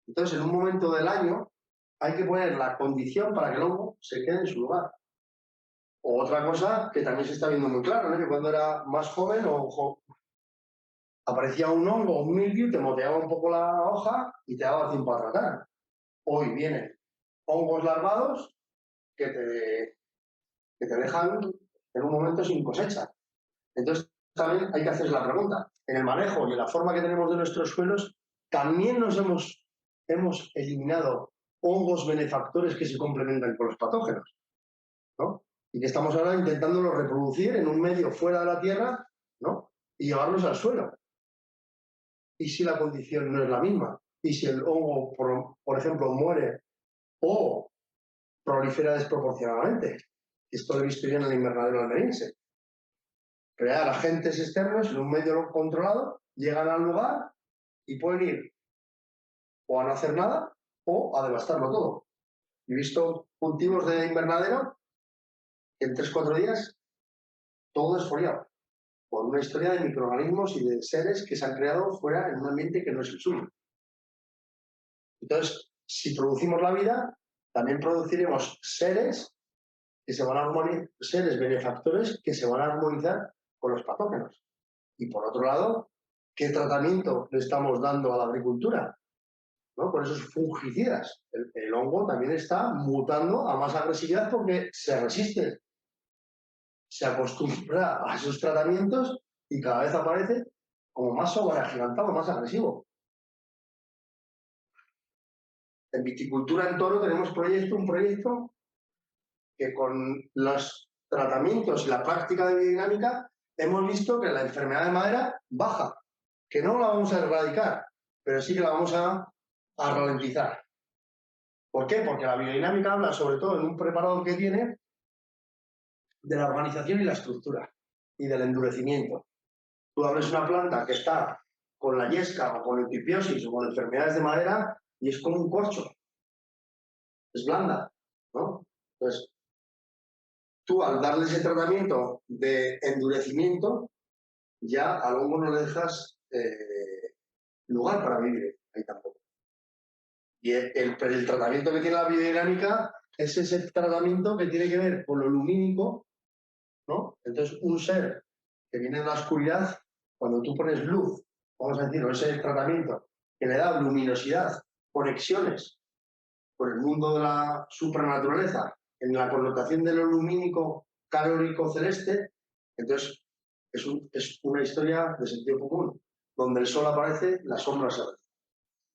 Entonces, en un momento del año, hay que poner la condición para que el hongo se quede en su lugar. O otra cosa que también se está viendo muy claro, ¿no? Que cuando era más joven aparecía un hongo o un mildiu, te moteaba un poco la hoja y te daba tiempo a tratar. Hoy vienen hongos larvados que te dejan en un momento sin cosecha. Entonces, también hay que hacerse la pregunta. En el manejo y en la forma que tenemos de nuestros suelos, también nos hemos eliminado hongos benefactores que se complementan con los patógenos, ¿no? Y que estamos ahora intentándolo reproducir en un medio fuera de la tierra, ¿no? Y llevarlos al suelo. ¿Y si la condición no es la misma? ¿Y si el hongo, por ejemplo, muere o prolifera desproporcionadamente? Esto lo he visto ya en el invernadero almeriense. Crear agentes externos en un medio controlado, llegan al lugar y pueden ir o a no hacer nada o a devastarlo todo. He visto cultivos de invernadero que en 3-4 días todo desfoliado por una historia de microorganismos y de seres que se han creado fuera en un ambiente que no es el suyo. Entonces, si producimos la vida, también produciremos seres que se van a armonizar, seres benefactores que se van a armonizar con los patógenos. Y por otro lado, ¿qué tratamiento le estamos dando a la agricultura? ¿No? Con esos fungicidas. El hongo también está mutando a más agresividad porque se resiste, se acostumbra a esos tratamientos y cada vez aparece como más sobreagigantado, más agresivo. En viticultura en toro tenemos un proyecto que con los tratamientos y la práctica de biodinámica hemos visto que la enfermedad de madera baja, que no la vamos a erradicar, pero sí que la vamos a ralentizar. ¿Por qué? Porque la biodinámica habla sobre todo en un preparado que tiene de la organización y la estructura y del endurecimiento. Tú abres una planta que está con la yesca o con eutipiosis o con enfermedades de madera y es como un corcho. Es blanda, ¿no? Entonces, tú al darle ese tratamiento de endurecimiento, ya al hongo no le dejas lugar para vivir ahí tampoco. Y el tratamiento que tiene la biodinámica es ese tratamiento que tiene que ver con lo lumínico ¿no? Entonces, un ser que viene de la oscuridad, cuando tú pones luz, vamos a decirlo, ese tratamiento que le da luminosidad, conexiones con el mundo de la supranaturaleza, en la connotación de lo lumínico, calórico, celeste, entonces es una historia de sentido común, donde el sol aparece, la sombra se ve.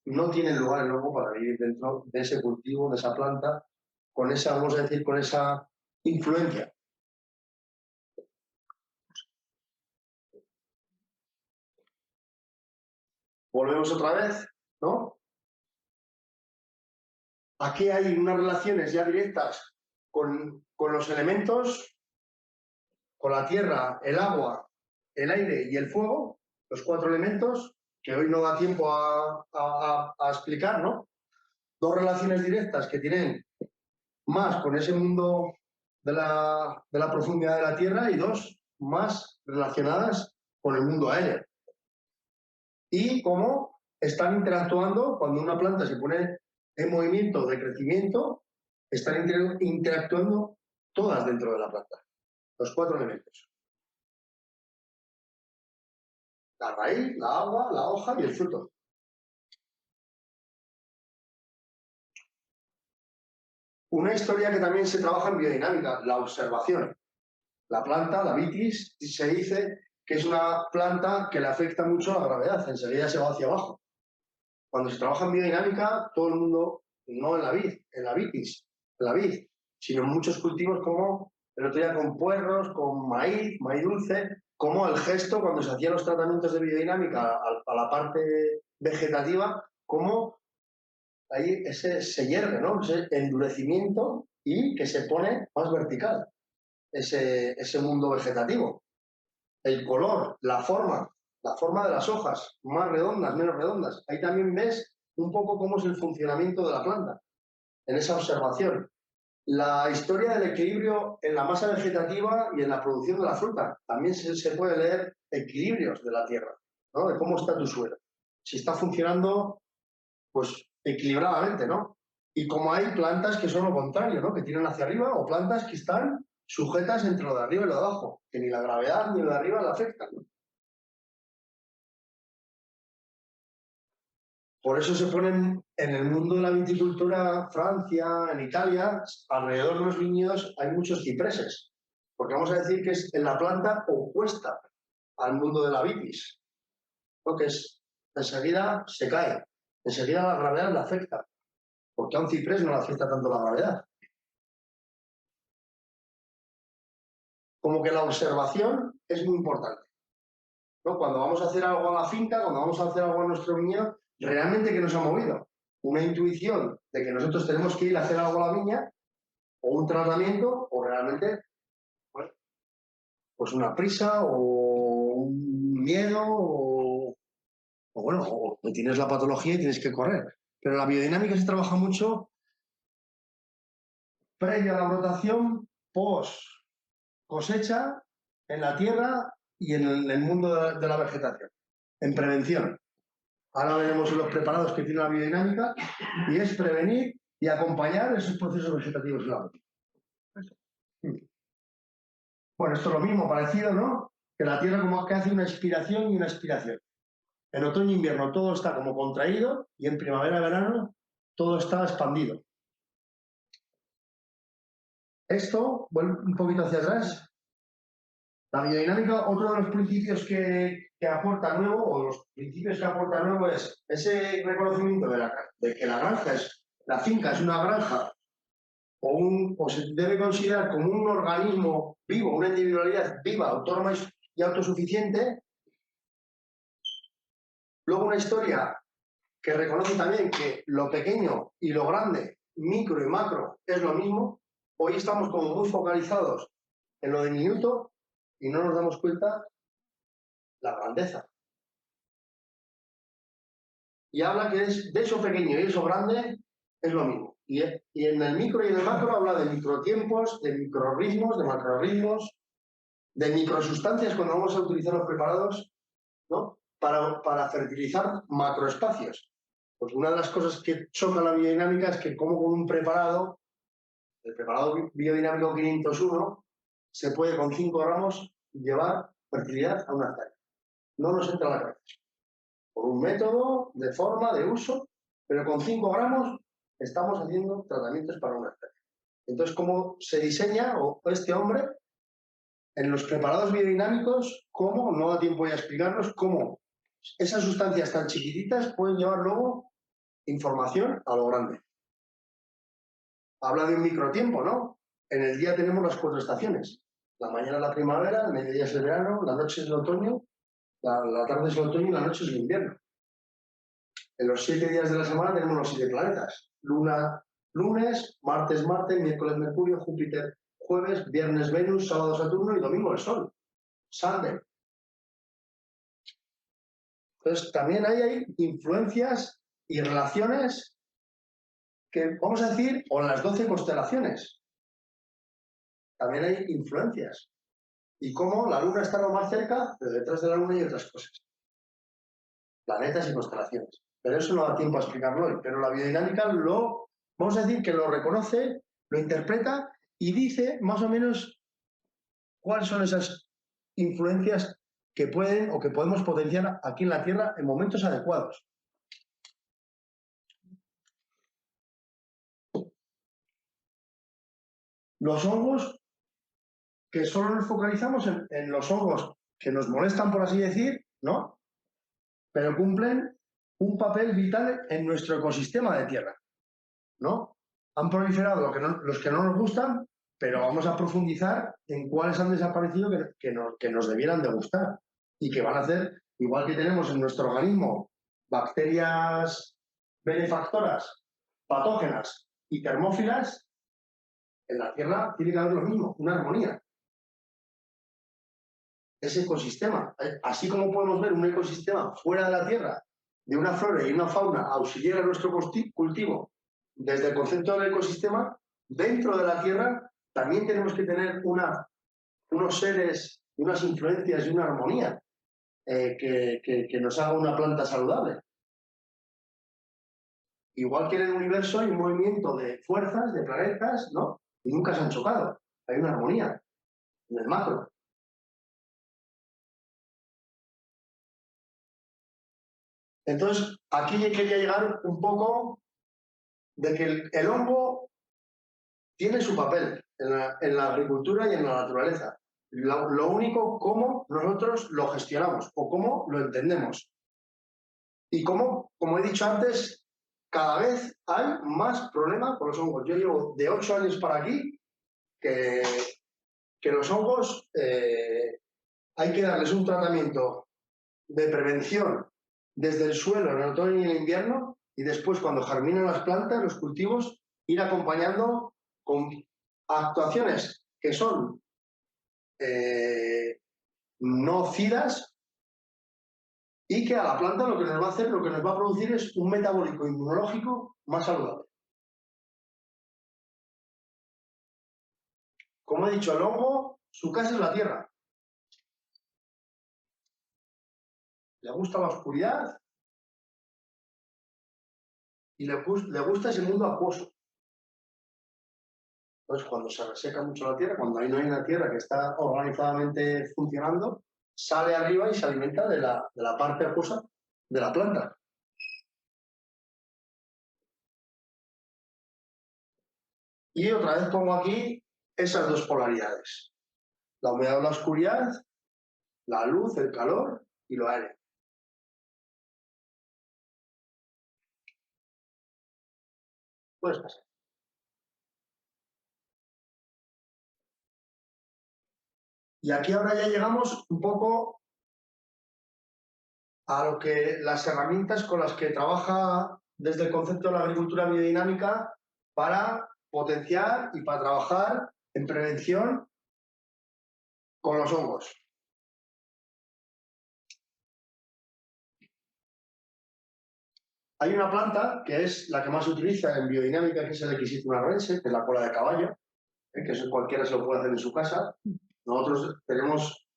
No tienen lugar el lobo para vivir dentro de ese cultivo, de esa planta, con esa, vamos a decir, con esa influencia. Volvemos otra vez, ¿no? Aquí hay unas relaciones ya directas con los elementos, con la tierra, el agua, el aire y el fuego, los 4 elementos, que hoy no da tiempo a explicar, ¿no? 2 relaciones directas que tienen más con ese mundo de la profundidad de la tierra y 2 más relacionadas con el mundo aéreo. Y cómo están interactuando cuando una planta se pone en movimiento de crecimiento, están interactuando todas dentro de la planta, los 4 elementos. La raíz, la agua, la hoja y el fruto. Una historia que también se trabaja en biodinámica, la observación. La planta, la vitis, se dice que es una planta que le afecta mucho a la gravedad, enseguida se va hacia abajo. Cuando se trabaja en biodinámica, todo el mundo, no en la vid, en la vitis, en la vid, sino en muchos cultivos como el otro día con puerros, con maíz dulce, como el gesto cuando se hacían los tratamientos de biodinámica a la parte vegetativa, como ahí se hierve, ¿no? Ese endurecimiento y que se pone más vertical ese mundo vegetativo. El color, la forma de las hojas, más redondas, menos redondas. Ahí también ves un poco cómo es el funcionamiento de la planta, en esa observación. La historia del equilibrio en la masa vegetativa y en la producción de la fruta. También se puede leer equilibrios de la tierra, ¿no? De cómo está tu suelo. Si está funcionando, pues equilibradamente, ¿no? Y como hay plantas que son lo contrario, ¿no? Que tiran hacia arriba, o plantas que están sujetas entre lo de arriba y lo de abajo, que ni la gravedad ni lo de arriba le afectan, ¿no? Por eso se ponen en el mundo de la viticultura, Francia, en Italia, alrededor de los viñedos hay muchos cipreses, porque vamos a decir que es en la planta opuesta al mundo de la vitis, ¿no? Que es, enseguida se cae, enseguida la gravedad le afecta, porque a un ciprés no le afecta tanto la gravedad. Como que la observación es muy importante, ¿no? Cuando vamos a hacer algo a la finca, cuando vamos a hacer algo a nuestro viñedo, realmente que nos ha movido. Una intuición de que nosotros tenemos que ir a hacer algo a la viña, o un tratamiento, o realmente, bueno, pues una prisa, o un miedo, o bueno, o que tienes la patología y tienes que correr. Pero la biodinámica se trabaja mucho previo a la brotación, post cosecha, en la tierra y en el mundo de la vegetación, en prevención. Ahora veremos los preparados que tiene la biodinámica y es prevenir y acompañar esos procesos vegetativos en la botica. Bueno, esto es lo mismo, parecido, ¿no? Que la tierra como que hace una expiración y una expiración. En otoño e invierno todo está como contraído y en primavera y verano todo está expandido. Esto, vuelve un poquito hacia atrás. La biodinámica, otro de los principios que aporta nuevo, o los principios que aporta nuevo, es ese reconocimiento de que la granja la finca es una granja, o se debe considerar como un organismo vivo, una individualidad viva, autónoma y autosuficiente. Luego una historia que reconoce también que lo pequeño y lo grande, micro y macro, es lo mismo. Hoy estamos como muy focalizados en lo diminuto y no nos damos cuenta la grandeza. Y habla que es de eso pequeño y eso grande es lo mismo. Y en el micro y en el macro habla de microtiempos, de microrritmos, de macrorritmos, de microsustancias cuando vamos a utilizar los preparados, ¿no? Para fertilizar macroespacios. Pues una de las cosas que choca la biodinámica es que como con un preparado, el preparado biodinámico 501, se puede con 5 gramos llevar fertilidad a una hectárea. No nos entra a la cabeza. Por un método, de forma, de uso, pero con 5 gramos estamos haciendo tratamientos para una hectárea. Entonces, ¿cómo se diseña este hombre en los preparados biodinámicos? ¿Cómo? No da tiempo ya a explicarnos cómo esas sustancias tan chiquititas pueden llevar luego información a lo grande. Habla de un microtiempo, ¿no? En el día tenemos las 4 estaciones. La mañana es la primavera, el mediodía es el verano, la noche es el otoño, la tarde es el otoño y la noche es el invierno. En los 7 días de la semana tenemos los 7 planetas. Luna, lunes, martes, Marte, miércoles, Mercurio, Júpiter, jueves, viernes, Venus, sábado, Saturno y domingo, el Sol. Sunday. Entonces, también hay influencias y relaciones que, vamos a decir, o en las 12 constelaciones. También hay influencias. Y cómo la Luna está lo más cerca, pero detrás de la Luna hay otras cosas. Planetas y constelaciones. Pero eso no da tiempo a explicarlo hoy. Pero la biodinámica vamos a decir que lo reconoce, lo interpreta y dice más o menos cuáles son esas influencias que pueden o que podemos potenciar aquí en la Tierra en momentos adecuados. Los hongos, que solo nos focalizamos en los hongos que nos molestan, por así decir, ¿no? Pero cumplen un papel vital en nuestro ecosistema de tierra, ¿no? Han proliferado los que no nos gustan, pero vamos a profundizar en cuáles han desaparecido que nos debieran de gustar y que van a hacer, igual que tenemos en nuestro organismo bacterias benefactoras, patógenas y termófilas, en la Tierra tiene que haber lo mismo, una armonía. Ese ecosistema, así como podemos ver un ecosistema fuera de la Tierra, de una flora y una fauna auxiliar a nuestro cultivo, desde el concepto del ecosistema, dentro de la Tierra también tenemos que tener unos seres, unas influencias y una armonía que nos haga una planta saludable. Igual que en el universo hay un movimiento de fuerzas, de planetas, ¿no? Y nunca se han chocado. Hay una armonía en el macro. Entonces, aquí quería llegar un poco de que el hongo tiene su papel en la agricultura y en la naturaleza. Lo único, cómo nosotros lo gestionamos o cómo lo entendemos. Y cómo, como he dicho antes, cada vez hay más problemas con los hongos. Yo llevo de 8 años para aquí que los hongos hay que darles un tratamiento de prevención desde el suelo en el otoño y el invierno, y después cuando germinan las plantas, los cultivos, ir acompañando con actuaciones que son nocidas y que a la planta lo que nos va a hacer, lo que nos va a producir es un metabólico inmunológico más saludable. Como he dicho, el hongo, su casa es la tierra. Le gusta la oscuridad y le gusta ese mundo acuoso. Entonces, cuando se reseca mucho la tierra, cuando no hay una tierra que está organizadamente funcionando, sale arriba y se alimenta de la parte acuosa de la planta. Y otra vez pongo aquí esas dos polaridades. La humedad o la oscuridad, la luz, el calor y lo aéreo. Puedes pasar. Y aquí ahora ya llegamos un poco a lo que las herramientas con las que trabaja desde el concepto de la agricultura biodinámica para potenciar y para trabajar en prevención con los hongos. Hay una planta que es la que más se utiliza en biodinámica, que es el Equisituma arvense, que es la cola de caballo, que eso cualquiera se lo puede hacer en su casa. Nosotros tenemos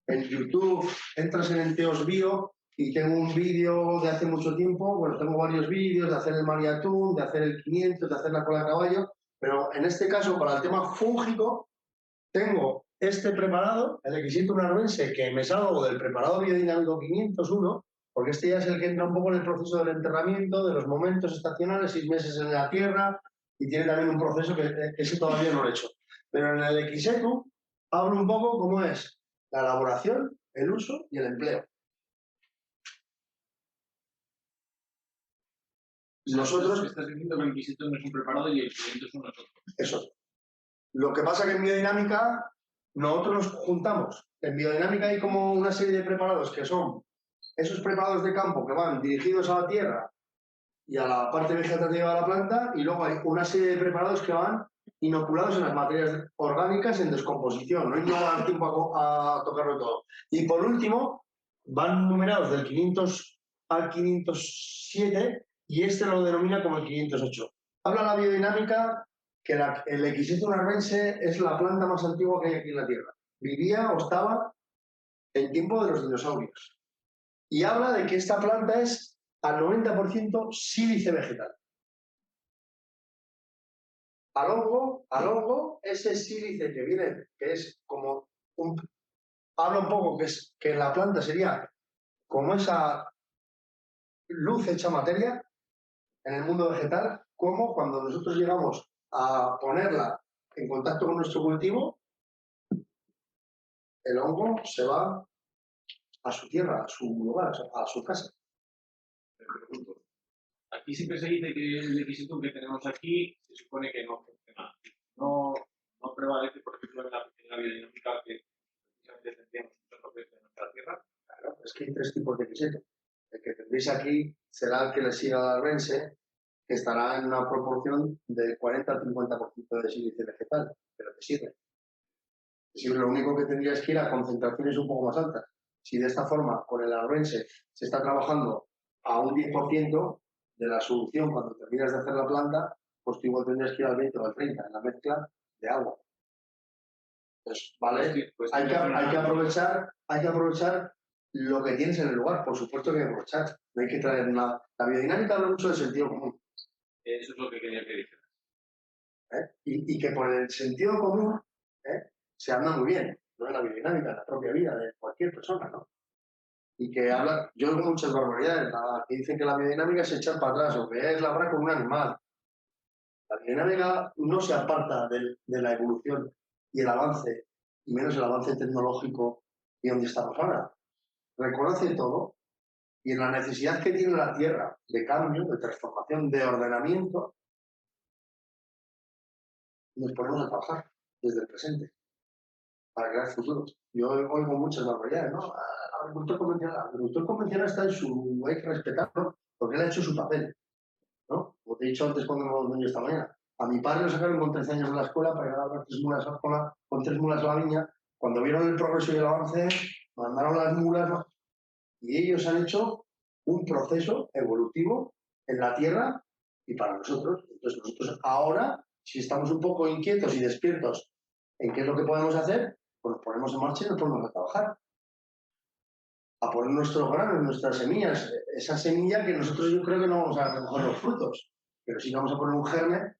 en YouTube, entras en Enteos Bio y tengo un vídeo de hace mucho tiempo, bueno, tengo varios vídeos de hacer el maniatún, de hacer el 500, de hacer la cola de caballo, pero en este caso, para el tema fúngico, tengo este preparado, el X7 Unarvense, que me salgo del preparado biodinámico 501, porque este ya es el que entra un poco en el proceso del enterramiento, de los momentos estacionales, 6 meses en la tierra, y tiene también un proceso que ese todavía no lo he hecho. Pero en el X7 hablo un poco cómo es la elaboración, el uso y el empleo. Nosotros... Estás diciendo que el X7 no es un preparado y el 500 es un otro. Eso. Lo que pasa que en biodinámica nosotros nos juntamos. En biodinámica hay como una serie de preparados que son esos preparados de campo que van dirigidos a la tierra y a la parte vegetativa de la planta, y luego hay una serie de preparados que van inoculados en las materias orgánicas en descomposición. No va a dar tiempo a tocarlo todo. Y por último, van numerados del 500 al 507 y este lo denomina como el 508. Habla la biodinámica que el X7 Unarvense es la planta más antigua que hay aquí en la Tierra. Vivía o estaba en tiempo de los dinosaurios. Y habla de que esta planta es al 90% sílice vegetal. Al hongo, ese sílice que viene, que es como habla un poco que la planta sería como esa luz hecha materia en el mundo vegetal, como cuando nosotros llegamos a ponerla en contacto con nuestro cultivo, el hongo se va a su tierra, a su lugar, a su casa. Aquí siempre se dice que el X7 que tenemos aquí se supone que no funciona. No prevalece, por ejemplo, en la biodinámica que precisamente tendríamos muchos propios de nuestra tierra. Claro, es que hay 3 tipos de X7. El que tendréis aquí será el que le siga al Arvense, que estará en una proporción del 40 al 50% de sílice vegetal, pero te sirve. Lo único que tendrías que ir a concentraciones un poco más altas. Si de esta forma, con el Arvense, se está trabajando a un 10% de la solución cuando terminas de hacer la planta, pues tú igual tendrías que ir al 20 o al 30 en la mezcla de agua. Pues, ¿vale? Hay que aprovechar lo que tienes en el lugar, por supuesto que hay que aprovechar. No hay que traer nada. La biodinámica habla mucho del sentido común. Eso es lo que quería que dijeras. Y que por el sentido común se anda muy bien, no en la biodinámica, en la propia vida de cualquier persona, ¿no? Y que habla, yo oigo muchas barbaridades, que dicen que la biodinámica es echar para atrás o que es labrar con un animal. La biodinámica no se aparta de la evolución y el avance, y menos el avance tecnológico y donde estamos ahora. Reconoce todo y en la necesidad que tiene la Tierra de cambio, de transformación, de ordenamiento, nos ponemos a trabajar desde el presente para crear futuros. Yo oigo muchas barbaridades, ¿no? El agricultor convencional está en su... hay que respetarlo porque él ha hecho su papel, ¿no? Como te he dicho antes cuando hemos venido esta mañana. A mi padre lo sacaron con 13 años de la escuela para ir a dar 3 mulas con 3 mulas a la viña. Cuando vieron el progreso y el avance, mandaron las mulas, ¿no? Y ellos han hecho un proceso evolutivo en la tierra y para nosotros. Entonces nosotros ahora, si estamos un poco inquietos y despiertos en qué es lo que podemos hacer, pues nos ponemos en marcha y nos ponemos a trabajar. A poner nuestros granos, nuestras semillas, esa semilla que nosotros yo creo que no vamos a recoger los frutos, pero sí vamos a poner un germen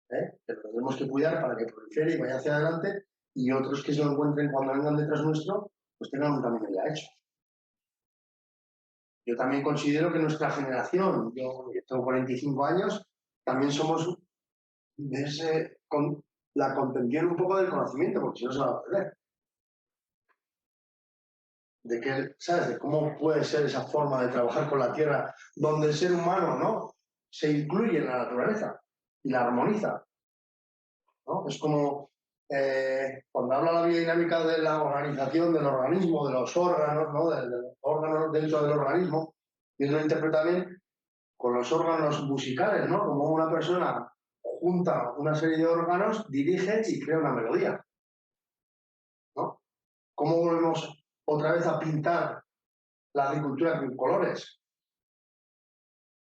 que lo tenemos que cuidar para que prolifere y vaya hacia adelante, y otros que se lo encuentren cuando vengan detrás nuestro, pues tengan un camino ya hecho. Yo también considero que nuestra generación, yo tengo 45 años, también somos con la contención un poco del conocimiento, porque si no se va a perder. De que, ¿sabes? De cómo puede ser esa forma de trabajar con la tierra, donde el ser humano, ¿no?, se incluye en la naturaleza y la armoniza, ¿no? Es como cuando habla la biodinámica de la organización del organismo, de los órganos, ¿no?, de los órganos dentro del organismo, y lo interpreta bien con los órganos musicales, ¿no? Como una persona junta una serie de órganos, dirige y crea una melodía, ¿no? ¿Cómo volvemos otra vez a pintar la agricultura con colores?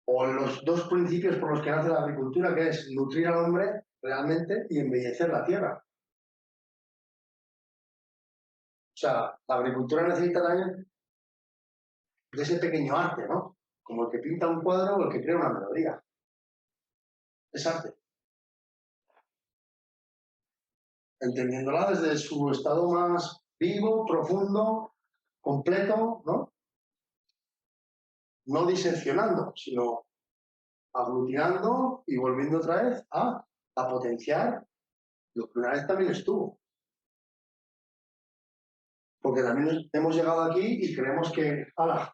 O los 2 principios por los que nace la agricultura, que es nutrir al hombre realmente y embellecer la tierra. O sea, la agricultura necesita también de ese pequeño arte, ¿no? Como el que pinta un cuadro o el que crea una melodía. Es arte. entendiéndola desde su estado más vivo, profundo, completo, ¿no? No diseccionando, sino aglutinando y volviendo otra vez a potenciar lo que una vez también estuvo. Porque también hemos llegado aquí y creemos que,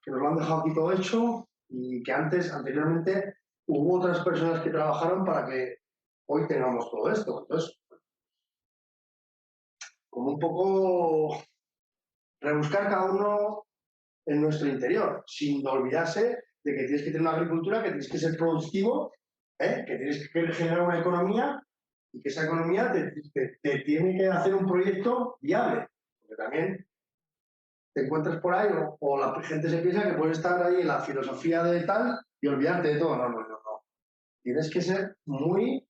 que nos lo han dejado aquí todo hecho y que anteriormente, hubo otras personas que trabajaron para que hoy tengamos todo esto. Entonces, como un poco rebuscar cada uno en nuestro interior, sin olvidarse de que tienes que tener una agricultura, que tienes que ser productivo, que tienes que generar una economía y que esa economía te tiene que hacer un proyecto viable. Porque también te encuentras por ahí o la gente se piensa que puedes estar ahí en la filosofía de tal y olvidarte de todo. No. Tienes que ser muy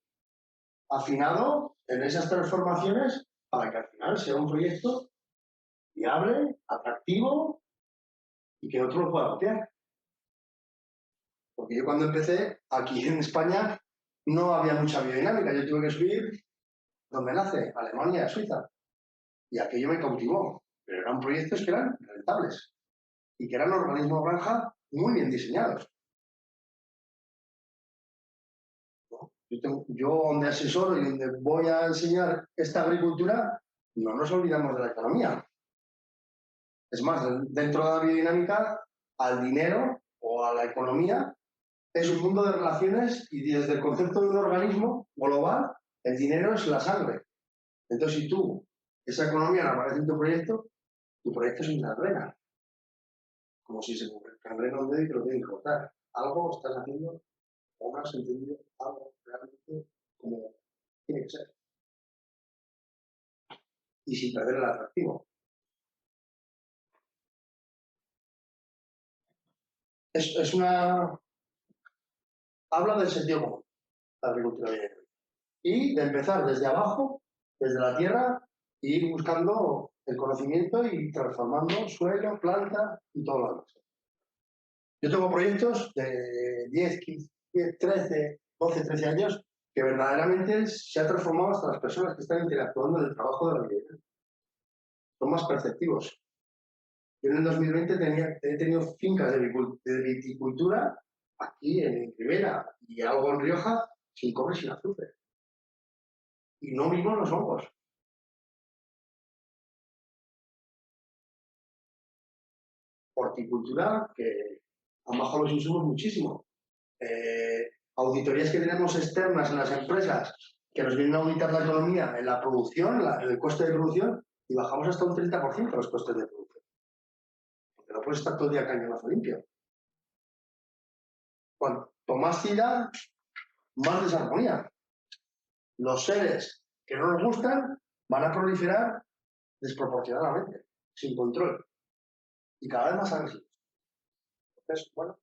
afinado en esas transformaciones para que al final sea un proyecto viable, atractivo y que otro lo pueda copiar. Porque yo cuando empecé, aquí en España, no había mucha biodinámica. Yo tuve que subir donde nace, Alemania, Suiza. Y aquello me cautivó. Pero eran proyectos que eran rentables y que eran organismos granja muy bien diseñados. Yo donde asesoro y donde voy a enseñar esta agricultura, no nos olvidamos de la economía. Es más, dentro de la biodinámica, al dinero o a la economía es un mundo de relaciones y desde el concepto de un organismo global, el dinero es la sangre. Entonces, si tú, esa economía no aparece en tu proyecto es una ruina. Como si se cangrena un dedo y te lo tienen que cortar. Algo estás haciendo o no has entendido algo realmente como tiene que ser. Y sin perder el atractivo. Es una... Habla del sentido común, la agricultura biodinámica. Y de empezar desde abajo, desde la tierra, e ir buscando el conocimiento y transformando suelo, planta y todo lo demás. Yo tengo proyectos de 10, 15, 13, 12, 13 años que verdaderamente se ha transformado hasta las personas que están interactuando en el trabajo de la biodinámica. Son más perceptivos. Yo en el 2020 he tenido fincas de viticultura aquí en Ribera y algo en Rioja sin cobre y sin azufre. Y no vimos los hongos. Horticultura que han bajado los insumos muchísimo. Auditorías que tenemos externas en las empresas que nos vienen a auditar la economía en la producción, el coste de producción, y bajamos hasta un 30% los costes de producción. Porque no puedes estar todo el día cañonazo limpio. Cuanto más ciudad, más desarmonía. Los seres que no nos gustan van a proliferar desproporcionadamente, sin control. Y cada vez más agresivos. Entonces, bueno,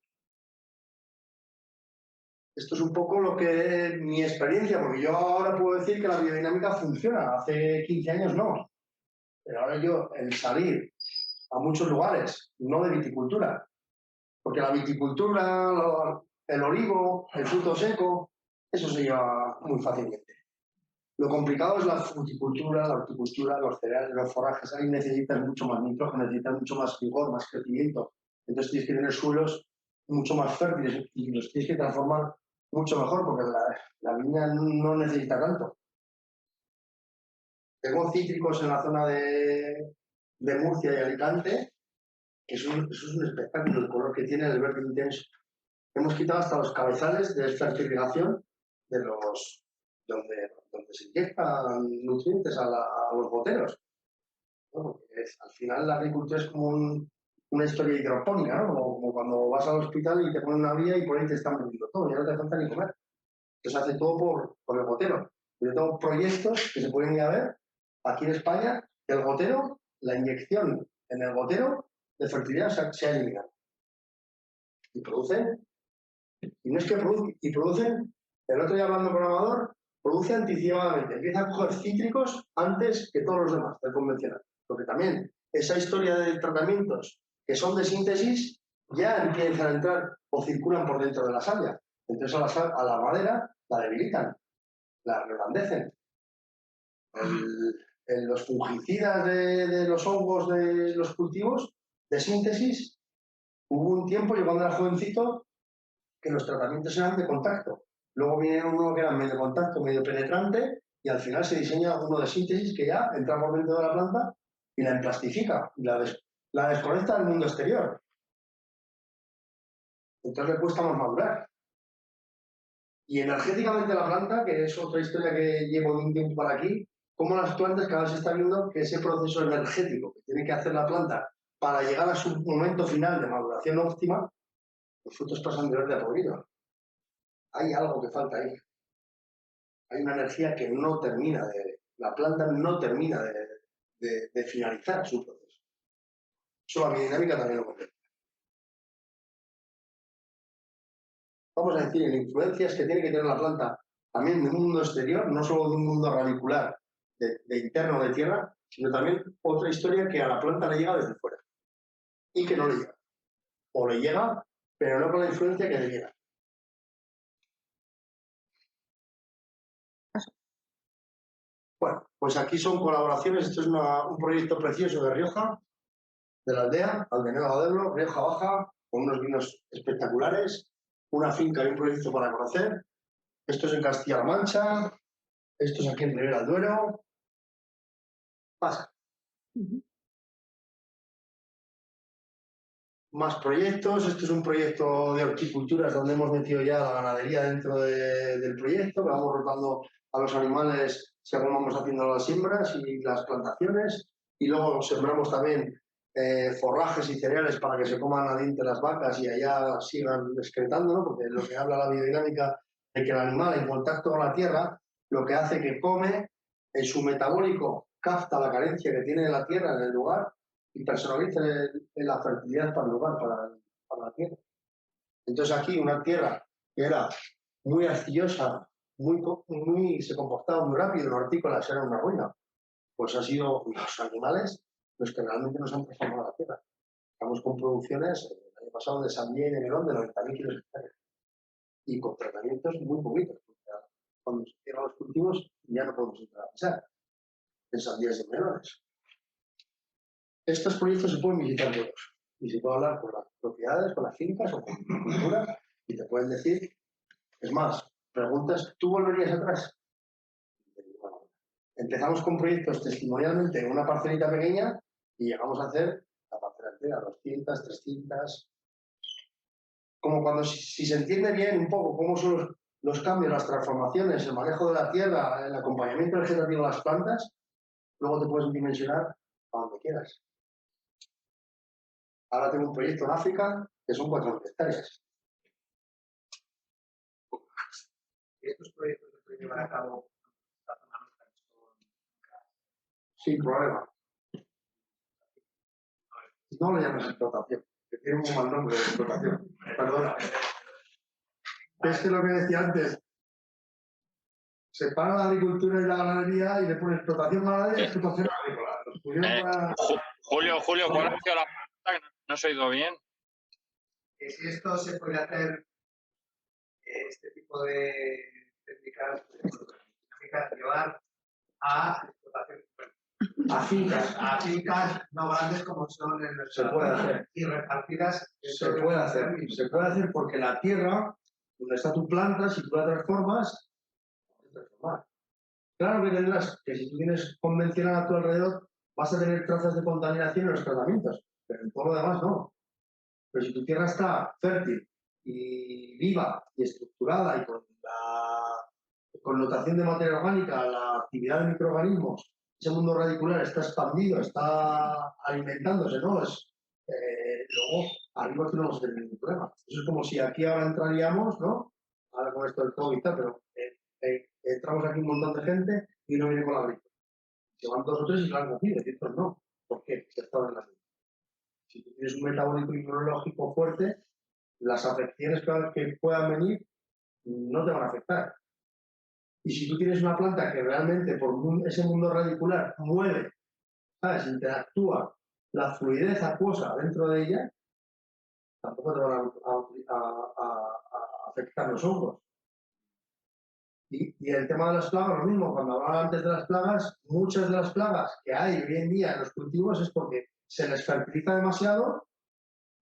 esto es un poco lo que es mi experiencia, porque yo ahora puedo decir que la biodinámica funciona. Hace 15 años no. Pero ahora yo, el salir a muchos lugares, no de viticultura, porque la viticultura, el olivo, el fruto seco, eso se lleva muy fácilmente. Lo complicado es la fruticultura, la horticultura, los cereales, los forrajes. Ahí necesitas mucho más nitrógeno, necesitas mucho más vigor, más crecimiento. Entonces tienes que tener suelos mucho más fértiles y los tienes que transformar mucho mejor porque la viña no necesita tanto. Tengo cítricos en la zona de Murcia y Alicante, que eso es un espectáculo, el color que tiene, el verde intenso. Hemos quitado hasta los cabezales de esta irrigación de los donde se inyectan nutrientes a los goteros. ¿No? Porque al final la agricultura es como una historia hidropónica, ¿no? Como cuando vas al hospital y te ponen una vía y por ahí te están vendiendo todo, ya no te falta ni comer. Entonces hace todo por el gotero. Yo tengo proyectos que se pueden ir a ver aquí en España, el gotero, la inyección en el gotero de fertilidad se ha eliminado. Y producen, y no es que producen, y producen, el otro día hablando con Amador, produce anticipadamente, empieza a coger cítricos antes que todos los demás del convencional. Porque también esa historia de tratamientos que son de síntesis ya empiezan a entrar o circulan por dentro de la savia. Entonces a la madera la debilitan, la reblandecen. los fungicidas de los hongos de los cultivos de síntesis, hubo un tiempo, yo cuando era jovencito, que los tratamientos eran de contacto. Luego vinieron uno que era medio contacto, medio penetrante, y al final se diseña uno de síntesis que ya entra por dentro de la planta y la emplastifica, y la desconecta del mundo exterior. Entonces le cuesta más madurar. Y energéticamente la planta, que es otra historia que llevo de un tiempo para aquí, como las plantas cada vez se está viendo que ese proceso energético que tiene que hacer la planta para llegar a su momento final de maduración óptima, los frutos pasan de verde a podrido. Hay algo que falta ahí. Hay una energía que no termina la planta no termina de finalizar su proceso. Eso la biodinámica también lo contempla. Vamos a decir, en influencias que tiene que tener la planta también de un mundo exterior, no solo de un mundo radicular, de interno de tierra, sino también otra historia que a la planta le llega desde fuera y que no le llega. O le llega, pero no con la influencia que le llega. Bueno, pues aquí son colaboraciones. Esto es un proyecto precioso de Rioja, de la aldea, Aldenega de Ebro, Rioja Baja, con unos vinos espectaculares, una finca y un proyecto para conocer. Esto es en Castilla-La Mancha, esto es aquí en Ribera del Duero. Pasa. Más proyectos. Esto es un proyecto de horticulturas donde hemos metido ya la ganadería dentro del proyecto, que vamos rotando a los animales según vamos haciendo las siembras y las plantaciones. Y luego sembramos también forrajes y cereales para que se coman a diente las vacas y allá sigan excretando, ¿no? Porque lo que habla la biodinámica de que el animal en contacto con la tierra lo que hace que come, en su metabólico capta la carencia que tiene la tierra en el lugar y personaliza la fertilidad para el lugar, para la tierra. Entonces aquí una tierra que era muy arcillosa, se comportaba muy rápido, los hortícolas eran una ruina, pues han sido los animales los que realmente nos han transformado la tierra. Estamos con producciones, el año pasado, de sandía y de melón de 90.000 kilos hectáreas. Y con tratamientos muy poquitos, porque cuando se cierran los cultivos ya no podemos entrar a pisar en sandías y melones. Estos proyectos se pueden visitar todos y se puede hablar con las propiedades, con las fincas o con la cultura y te pueden decir, es más, preguntas, ¿tú volverías atrás? Bueno, empezamos con proyectos testimonialmente en una parcelita pequeña y llegamos a hacer la parcela entera, 200, 300. Como cuando si se entiende bien un poco cómo son los cambios, las transformaciones, el manejo de la tierra, el acompañamiento vegetativo de las plantas, luego te puedes dimensionar a donde quieras. Ahora tengo un proyecto en África que son 4.000 hectáreas. ¿Y estos proyectos se pueden llevar a cabo? Sin problema. No lo llames explotación, que tiene un mal nombre de explotación. Perdona. Es que lo que decía antes, separa la agricultura y la ganadería y le pone explotación ganadera y explotación agrícola. Julio, ¿cuál ha sido la pregunta? No se ha oído bien. Si esto se puede hacer, este tipo de técnicas, llevar a explotación, a fincas no grandes como son en el Se puede hacer. y repartidas. Se puede hacer porque la tierra, donde está tu planta, si tú la transformas, puedes transformar. Claro que tendrás que si tú tienes convencional a tu alrededor, vas a tener trazas de contaminación en los tratamientos, pero en todo lo demás no. Pero si tu tierra está fértil y viva y estructurada y con la connotación de materia orgánica, la actividad de microorganismos, ese mundo radicular está expandido, está alimentándose, ¿no? Luego, arriba no vamos a tener ningún problema. Eso es como si aquí ahora entraríamos, ¿no? Ahora con esto del COVID y tal, pero entramos aquí un montón de gente y uno viene con la gripe. Se van 2 o 3 y lo han cogido, y otros no. ¿Por qué? Se está en la gripe. Si tú tienes un metabólico inmunológico fuerte, las afecciones que puedan venir no te van a afectar. Y si tú tienes una planta que realmente por ese mundo radicular mueve, ¿sabes? Interactúa la fluidez acuosa dentro de ella, tampoco te van a afectar los hongos. Y el tema de las plagas, lo mismo, cuando hablaba antes de las plagas, muchas de las plagas que hay hoy en día en los cultivos es porque se les fertiliza demasiado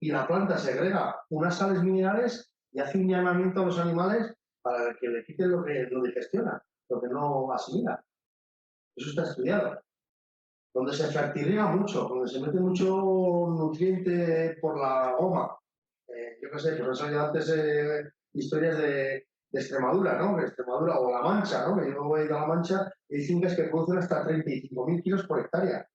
y la planta segrega unas sales minerales y hace un llamamiento a los animales para que le quiten lo que digestiona, lo que no asimila. Eso está estudiado. Donde se fertiliza mucho, donde se mete mucho nutriente por la goma. Yo qué sé, por eso ya antes historias de Extremadura, ¿no? De Extremadura o La Mancha, ¿no? Que yo he ido a La Mancha y hay fincas que producen hasta 35.000 kilos por hectárea,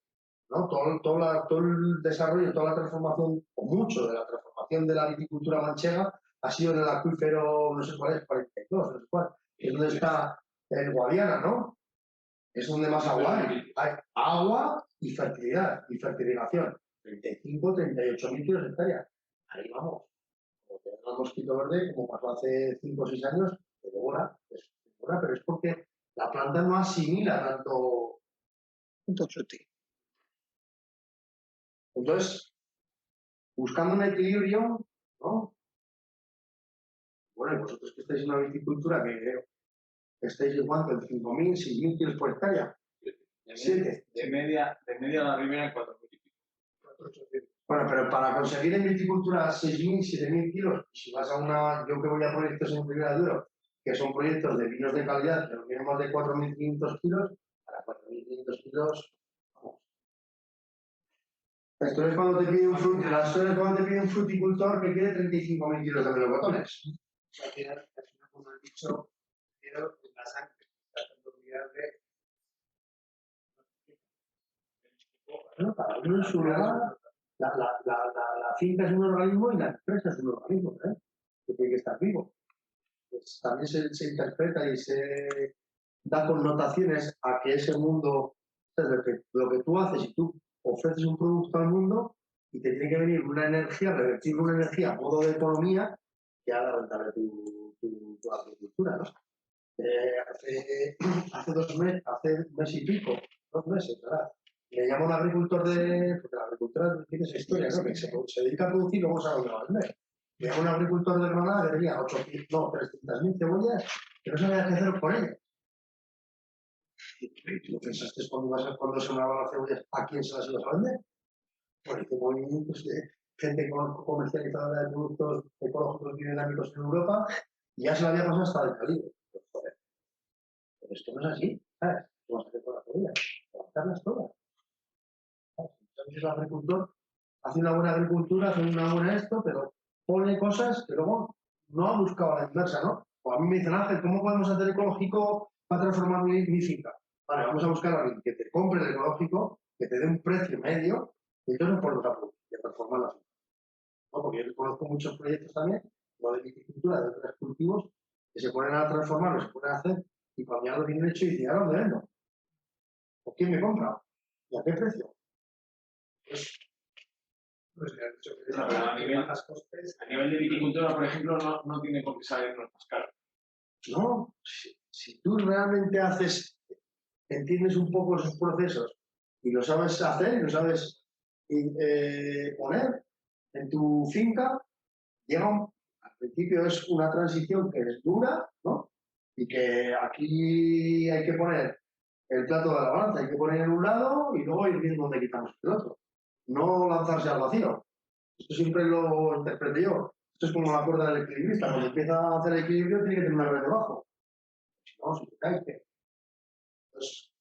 ¿no? Todo el desarrollo, toda la transformación, o mucho de la transformación de la viticultura manchega ha sido en el acuífero, no sé cuál es, 42, no sé cuál, que es donde está el Guadiana, ¿no? Es donde más agua hay. Hay agua y fertilidad y fertilización. 35, 38.000 kilos de hectárea. Ahí vamos. Como tener el mosquito verde, como pasó hace 5 o 6 años, de devora, pero es porque la planta no asimila tanto. Entonces, buscando un equilibrio, ¿no? Bueno, y vosotros que estáis en una viticultura que estáis en cuánto, en 5.000, 6.000 kilos por hectárea. De media la ribera en 4.000. Bueno, pero para conseguir en viticultura 6.000, 7.000 kilos, si vas a una, yo que voy a proyectos en Ribera Duro, que son proyectos de vinos de calidad, que no tienen más de 4.500 kilos, para 4.500 kilos, vamos. Esto es cuando te pide un fruticultor que quiere 35.000 kilos de melocotones. Al final, como han dicho, pero la sangre tratando de olvidarle. Bueno, cada uno en su lugar, la finca es un organismo y la empresa es un organismo, ¿eh? Que tiene que estar vivo. Pues también se interpreta y se da connotaciones a que ese mundo, lo que tú haces y tú ofreces un producto al mundo y te tiene que venir una energía, revertir una energía a modo de economía que haga rentable tu agricultura, ¿no? Hace un mes y pico, 2 meses, ¿verdad? Me llama un agricultor porque la agricultura tiene esa historia, ¿no? Que se dedica a producir y luego se va a vender. Me llama un agricultor de Granada que tenía 300.000 cebollas que no sabía qué hacer con ellas. ¿Y tú pensaste cuando se las cebollas a quién se las ibas a vender? Bueno, hay movimientos de gente comercializadora de productos ecológicos y dinámicos en Europa y ya se la había pasado hasta el calibre. Pues, joder. Pero esto no es así, ¿sabes? ¿Qué vas a hacer con las cebollas? Levantarlas todas. Entonces el agricultor hace una buena agricultura, hace una buena esto, pero pone cosas que luego no ha buscado a la inversa, ¿no? O a mí me dicen, Ángel, ¿cómo podemos hacer ecológico para transformar mi finca? Vale, vamos a buscar a alguien que te compre el ecológico, que te dé un precio medio, y entonces ponlos a producir y a transformar la finca. ¿No? Porque yo conozco muchos proyectos también, no de viticultura, de otros cultivos, que se ponen a transformarlo, se ponen a hacer, y cuando ya lo tienen hecho, y dicen, ¿a dónde vendo? ¿O quién me compra? ¿Y a qué precio? Pues le han dicho que No, pero a nivel de viticultura, por ejemplo, no tiene por qué salirnos más caro. No, si tú realmente entiendes un poco esos procesos y lo sabes hacer, lo sabes poner en tu finca, al principio es una transición que es dura, ¿no? Y que aquí hay que poner el plato de la balanza, hay que poner en un lado y luego ir viendo dónde quitamos el otro. No lanzarse al vacío. Esto siempre lo interpreto yo. Esto es como la cuerda del equilibrista. Cuando empieza a hacer el equilibrio, tiene que tener una red debajo. Si no, si te caes, ¿qué? Entonces,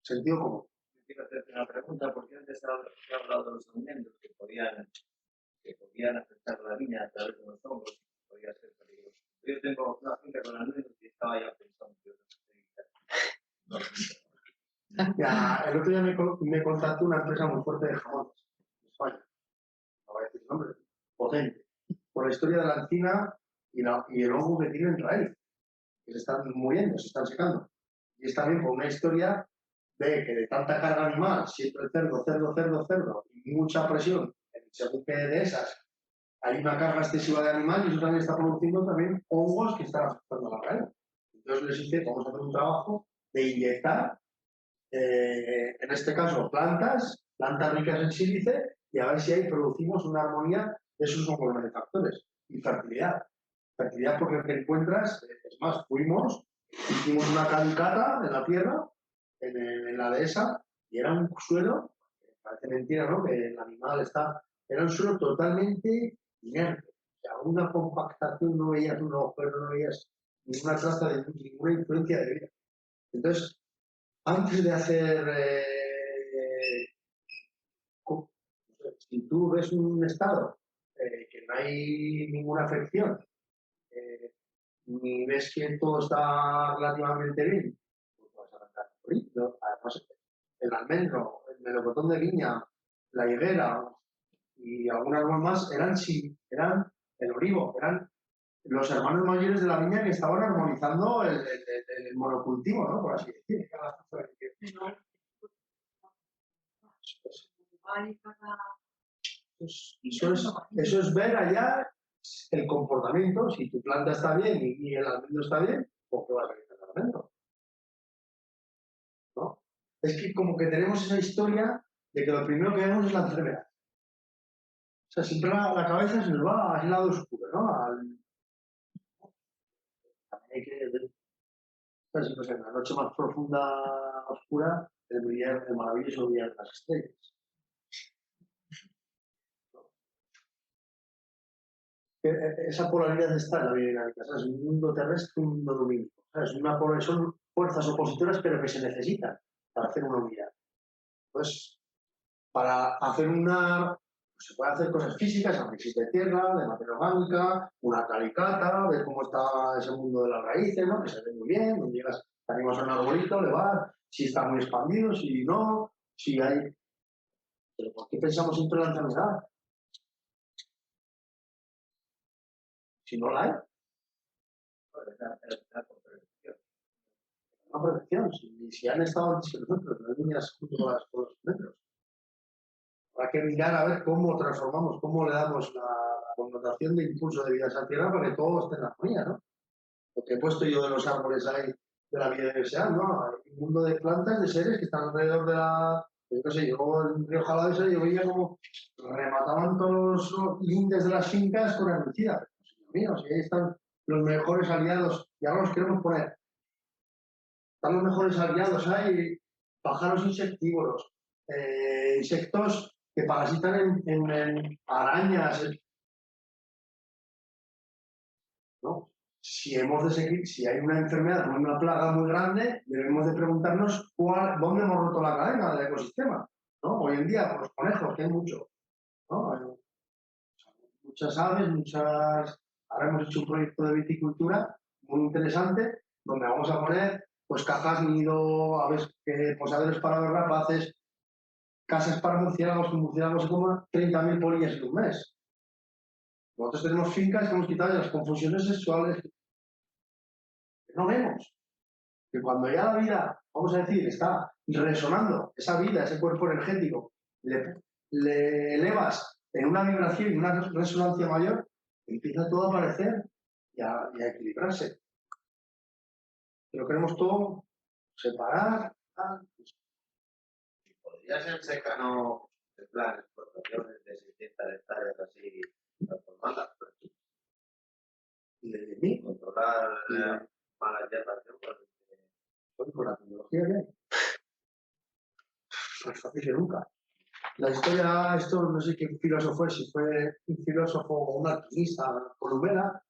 sentido común. Quiero hacerte una pregunta, porque antes se ha hablado de los alimentos que podían afectar la viña a través de los hongos, que podía ser peligroso. Yo tengo una finca con almendros y estaba ya pensando que Ya, el otro día me contactó una empresa muy fuerte de jamones en España. No voy a decir el nombre, potente. Por la historia de la encina y el hongo que tiene en raíz. Que se están muriendo, se están secando. Y es también por una historia de que de tanta carga animal, siempre cerdo, y mucha presión, según que de esas, hay una carga excesiva de animal y eso también está produciendo también hongos que están afectando a la raíz. Entonces les dice, vamos a hacer un trabajo de inyectar, en este caso, plantas ricas en sílice, y a ver si ahí producimos una armonía de esos hongos benefactores. Y fertilidad. Fertilidad porque lo que encuentras, es más, fuimos, hicimos una calicata en la tierra, en la dehesa, y era un suelo, parece mentira, ¿no? Que el animal era un suelo totalmente inerte. O sea, una compactación, no veías un agujero, no veías ninguna traza de ninguna influencia de vida. Entonces, antes de hacer, si tú ves un estado que no hay ninguna afección, ni ves que todo está relativamente bien, pues vas a arrancar por ahí. Además, el almendro, el melocotón de viña, la higuera y algún árbol más eran el olivo, eran los hermanos mayores de la viña que estaban armonizando el monocultivo, ¿no? Por así decirlo. Eso es ver allá el comportamiento. Si tu planta está bien y el almendro está bien, ¿por qué vas a quitar el almendro? ¿No? Es que como que tenemos esa historia de que lo primero que vemos es la enfermedad. O sea, siempre la cabeza se nos va al lado oscuro, ¿no? Hay que ver, pues en la noche más profunda, oscura, el maravilloso día de las estrellas. Esa polaridad está en la vida dinámica, ¿sabes? Un mundo terrestre, un mundo lumínico. ¿Sabes? Son fuerzas opositoras, pero que se necesitan para hacer una unidad. Pues, para hacer pues se puede hacer cosas físicas, análisis de tierra, de materia orgánica, una calicata, ver cómo está ese mundo de las raíces, ¿no? Que se ve muy bien, donde llegas, te animas a un arbolito, le vas, si está muy expandido, si no, si hay... ¿Pero por qué pensamos siempre en la enfermedad? Si no la hay. Una protección, si han estado antes que nosotros, no hay líneas junto con los metros. Habrá que mirar a ver cómo transformamos, cómo le damos la connotación de impulso de vida a esa tierra para que todo esté en armonía, ¿no? Lo que he puesto yo de los árboles ahí, de la biodiversidad, ¿no? Hay un mundo de plantas, de seres que están alrededor de la... Yo no sé, yo en Río Jalavesa yo veía como remataban todos los lindes de las fincas con herbicida. Mío, si ahí están los mejores aliados, y ahora los queremos poner. Están los mejores aliados, hay pájaros insectívoros, insectos que parasitan en arañas, ¿no? Si hay una enfermedad o una plaga muy grande, debemos de preguntarnos dónde hemos roto la cadena del ecosistema, ¿no? Hoy en día, por los conejos, que hay mucho, ¿no? Hay muchas aves, Ahora hemos hecho un proyecto de viticultura muy interesante, donde vamos a poner pues cajas nido, posaderos para los rapaces, casas para murciélagos, que murciélagos se comen 30.000 polillas en un mes. Nosotros tenemos fincas que hemos quitado las confusiones sexuales. No vemos que cuando ya la vida, vamos a decir, está resonando, esa vida, ese cuerpo energético, le elevas en una vibración y una resonancia mayor, empieza todo a aparecer y a equilibrarse. Pero queremos todo separar. Podría ser secano en plan explotaciones de 600 hectáreas así transformadas. Y de mí, Controlar malas hierbas. con la tecnología que hay. Más fácil que nunca. La historia, esto no sé qué filósofo es, si fue un filósofo o un alquimista colombiano,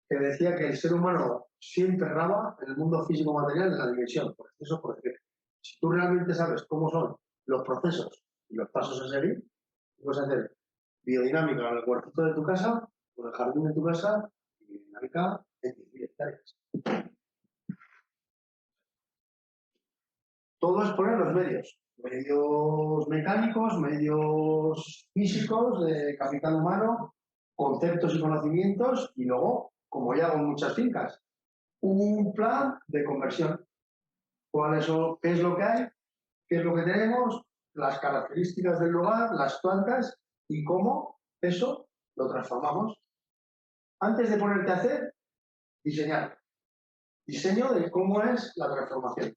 que decía que el ser humano siempre erraba en el mundo físico-material de la dimensión, por exceso, por defecto. Si tú realmente sabes cómo son los procesos y los pasos a seguir, puedes hacer biodinámica en el cuartito de tu casa, o en el jardín de tu casa, y biodinámica en 10.000 hectáreas. Todo es poner los medios mecánicos, medios físicos, de capital humano, conceptos y conocimientos, y luego, como ya hago en muchas fincas, un plan de conversión. ¿Qué es lo que hay? ¿Qué es lo que tenemos? Las características del lugar, las plantas y cómo eso lo transformamos. Antes de ponerte a hacer, diseñar. Diseño de cómo es la transformación.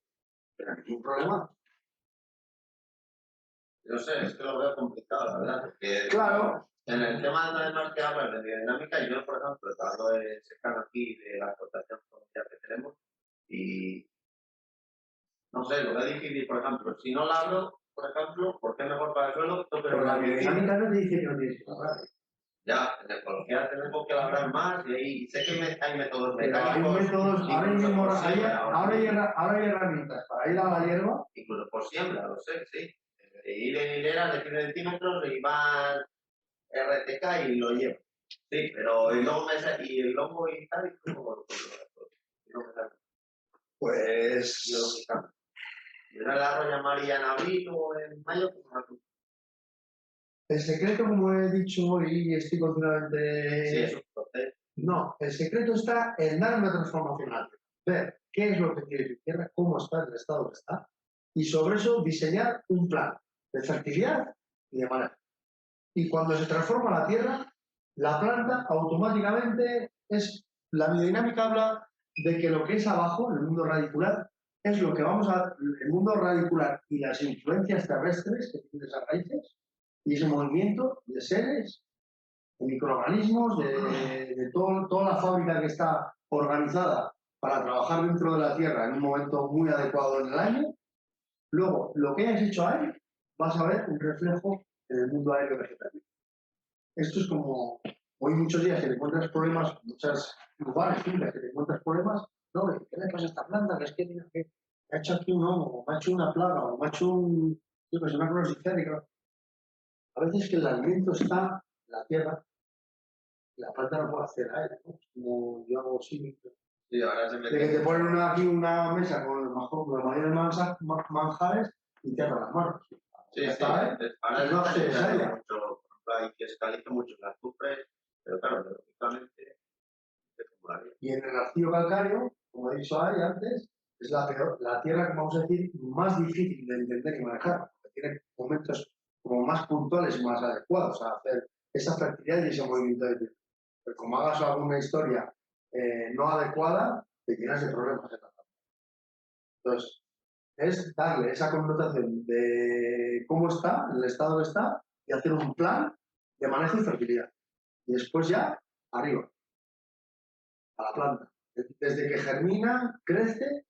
Pero aquí hay un problema. No sé, es que lo veo complicado, la verdad, porque Claro. en el tema además que hablas de biodinámica, yo, por ejemplo, he estado de secano aquí de la explotación comercial que tenemos, Y no sé, lo que difícil, por ejemplo, si no labro, por ejemplo, ¿por qué mejor para el suelo? Pero la biodinámica no te dice que no tienes que labrar. Ya, en ecología tenemos que labrar más y ahí sé que hay métodos Pero hay mecánicos. métodos, ahora mismo, ahora hay herramientas para ir a la hierba. incluso por siembra, lo sé, sí. Ir en hilera de 100 centímetros y van RTK y lo llevo. Sí, pero y luego y el lomo y tal, y como no me sale. Pues Yo no la voy a llamar en abril o en mayo, pues no. el secreto, como he dicho hoy, y estoy Sí, continuamente... es un proceso. No, el secreto está en dar una transformación a la tierra, ver qué es lo que quiere tu tierra, cómo está, en el estado que está, y sobre eso diseñar un plan de fertilidad y de manejo. Y cuando se transforma la tierra, la planta automáticamente es... La biodinámica habla de que lo que es abajo, en el mundo radicular, es lo que vamos a... El mundo radicular y las influencias terrestres que tienen esas raíces, y ese movimiento de seres, de microorganismos, de toda la fábrica que está organizada para trabajar dentro de la Tierra en un momento muy adecuado en el año. Luego, lo que hayas hecho ahí, vas a ver un reflejo en el mundo aéreo vegetal. Esto es como, hoy muchos días que te encuentras problemas, muchos lugares simples que te encuentras problemas, no, ¿qué le pasa a esta planta? Que es que ha hecho aquí un hongo, o me ha hecho una plaga, o me ha hecho una clorofitérica. A veces que el alimento está en la tierra, y la planta no puede hacer a él, ¿no? Como yo hago símil. Sí, ahora se De que te ponen aquí una mesa con los mayores manjares y te abran las manos. Sí, Ya sí, está, ahora no se se sale. mucho, hay que escaliza mucho las azufres, pero claro, lógicamente se acumularía. Y en el arcillo calcáreo, como he dicho ahí antes, es la tierra, como vamos a decir, más difícil de entender y manejar, porque tiene momentos como más puntuales y más adecuados a hacer esa fertilidad y ese movimiento de tierra. Pero como hagas alguna historia no adecuada, te llenas de problemas. Entonces, es darle esa connotación de cómo está, el estado que está, y hacer un plan de manejo y fertilidad. Y después ya, arriba, a la planta. Desde que germina, crece,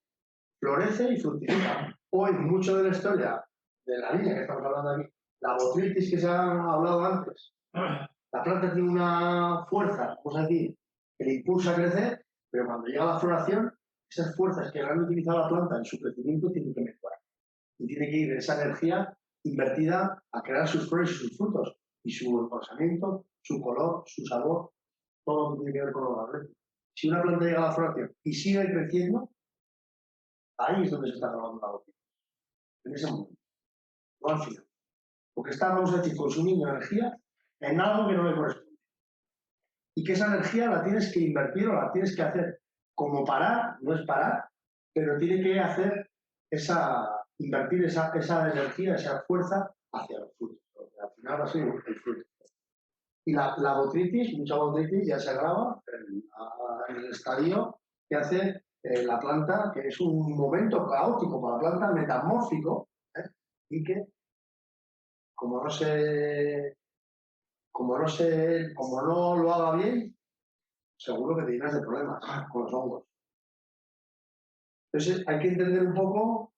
florece y fructifica. Hoy, mucho de la historia de la línea que estamos hablando aquí, la botrytis que se ha hablado antes, la planta tiene una fuerza, vamos a decir, que le impulsa a crecer, pero cuando llega la floración, esas fuerzas que han utilizado la planta en su crecimiento tienen que mejorar. Y tiene que ir esa energía invertida a crear sus flores y sus frutos, y su engrosamiento, su color, su sabor, todo lo que tiene que ver con los agresivos. Si una planta llega a la floración y sigue creciendo, ahí es donde se está grabando la botella. En ese momento, no al final. Porque está, vamos a decir, consumiendo energía en algo que no le corresponde. Y que esa energía la tienes que invertir o la tienes que hacer como parar, no es parar, pero tiene que hacer invertir esa energía, esa fuerza hacia los frutos. Al final va a ser el fruto. Y la botrytis, mucha botrytis ya se agrava en el estadio que hace la planta, que es un momento caótico para la planta, metamórfico, y que como no lo haga bien, seguro que te llenas de problemas con los hongos. Entonces hay que entender un poco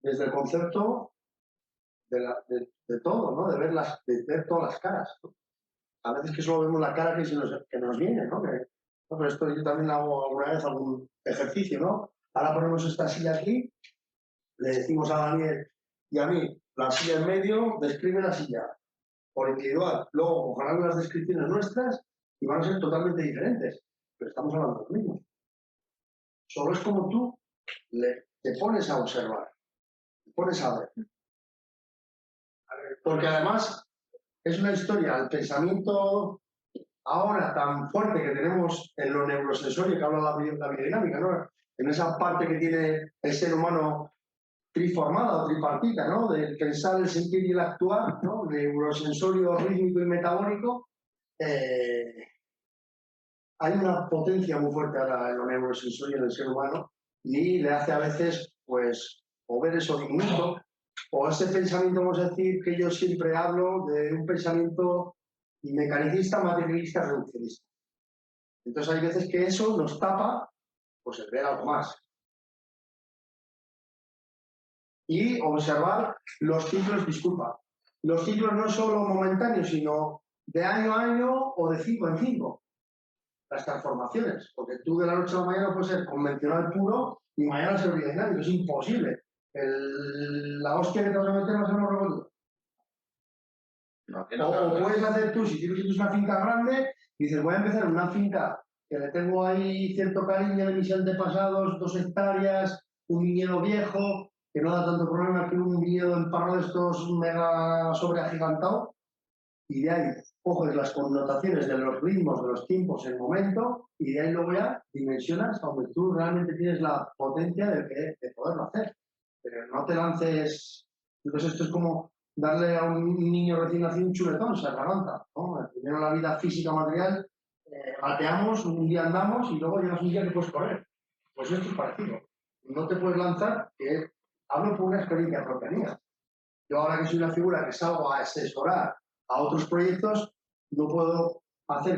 desde el concepto de todo, ¿no? De ver todas las caras, ¿no? A veces que solo vemos la cara que nos viene, ¿no? Pero esto yo también hago alguna vez algún ejercicio, ¿no? Ahora ponemos esta silla aquí, le decimos a Daniel y a mí, la silla en medio, describe la silla por individual. Luego cogerán las descripciones nuestras y van a ser totalmente diferentes, pero estamos hablando de lo mismo. Solo es como tú te pones a observar, te pones a ver. Porque además es una historia, el pensamiento ahora tan fuerte que tenemos en lo neurosensorio que habla la biodinámica, ¿no? En esa parte que tiene el ser humano triformada o tripartita, ¿no? Del pensar, el sentir y el actuar, ¿no? Neurosensorio, rítmico y metabólico. Hay una potencia muy fuerte ahora en lo neurosensorio del ser humano y le hace a veces, pues, o ver eso diminuto, o ese pensamiento, vamos a decir, que yo siempre hablo de un pensamiento mecanicista, materialista, reduccionista. Entonces hay veces que eso nos tapa, pues, el ver algo más. y observar los ciclos, disculpa, los ciclos no solo momentáneos, sino de año a año o de 5 en 5. Las transformaciones, porque tú de la noche a la mañana puedes ser convencional puro y mañana ser biodinámico, es imposible. La hostia que te vas a meter va a ser un revolver. O puedes hacer tú, si tienes una finca grande, dices, voy a empezar en una finca que le tengo ahí cierto cariño de mis antepasados, 2 hectáreas, un viñedo viejo, que no da tanto problema que un viñedo en parro de estos mega sobreagigantado, y de ahí coges las connotaciones de los ritmos, de los tiempos, el momento, y de ahí luego ya dimensionas a donde tú realmente tienes la potencia de poderlo hacer. Pero no te lances. Entonces esto es como darle a un niño recién nacido un chuletón, se atraganta, ¿no? Primero la vida física material, bateamos, un día andamos y luego llegas un día que puedes correr. Pues esto es parecido. No te puedes lanzar, que hablo por una experiencia propia mía. Yo ahora que soy una figura que salgo a asesorar a otros proyectos, no puedo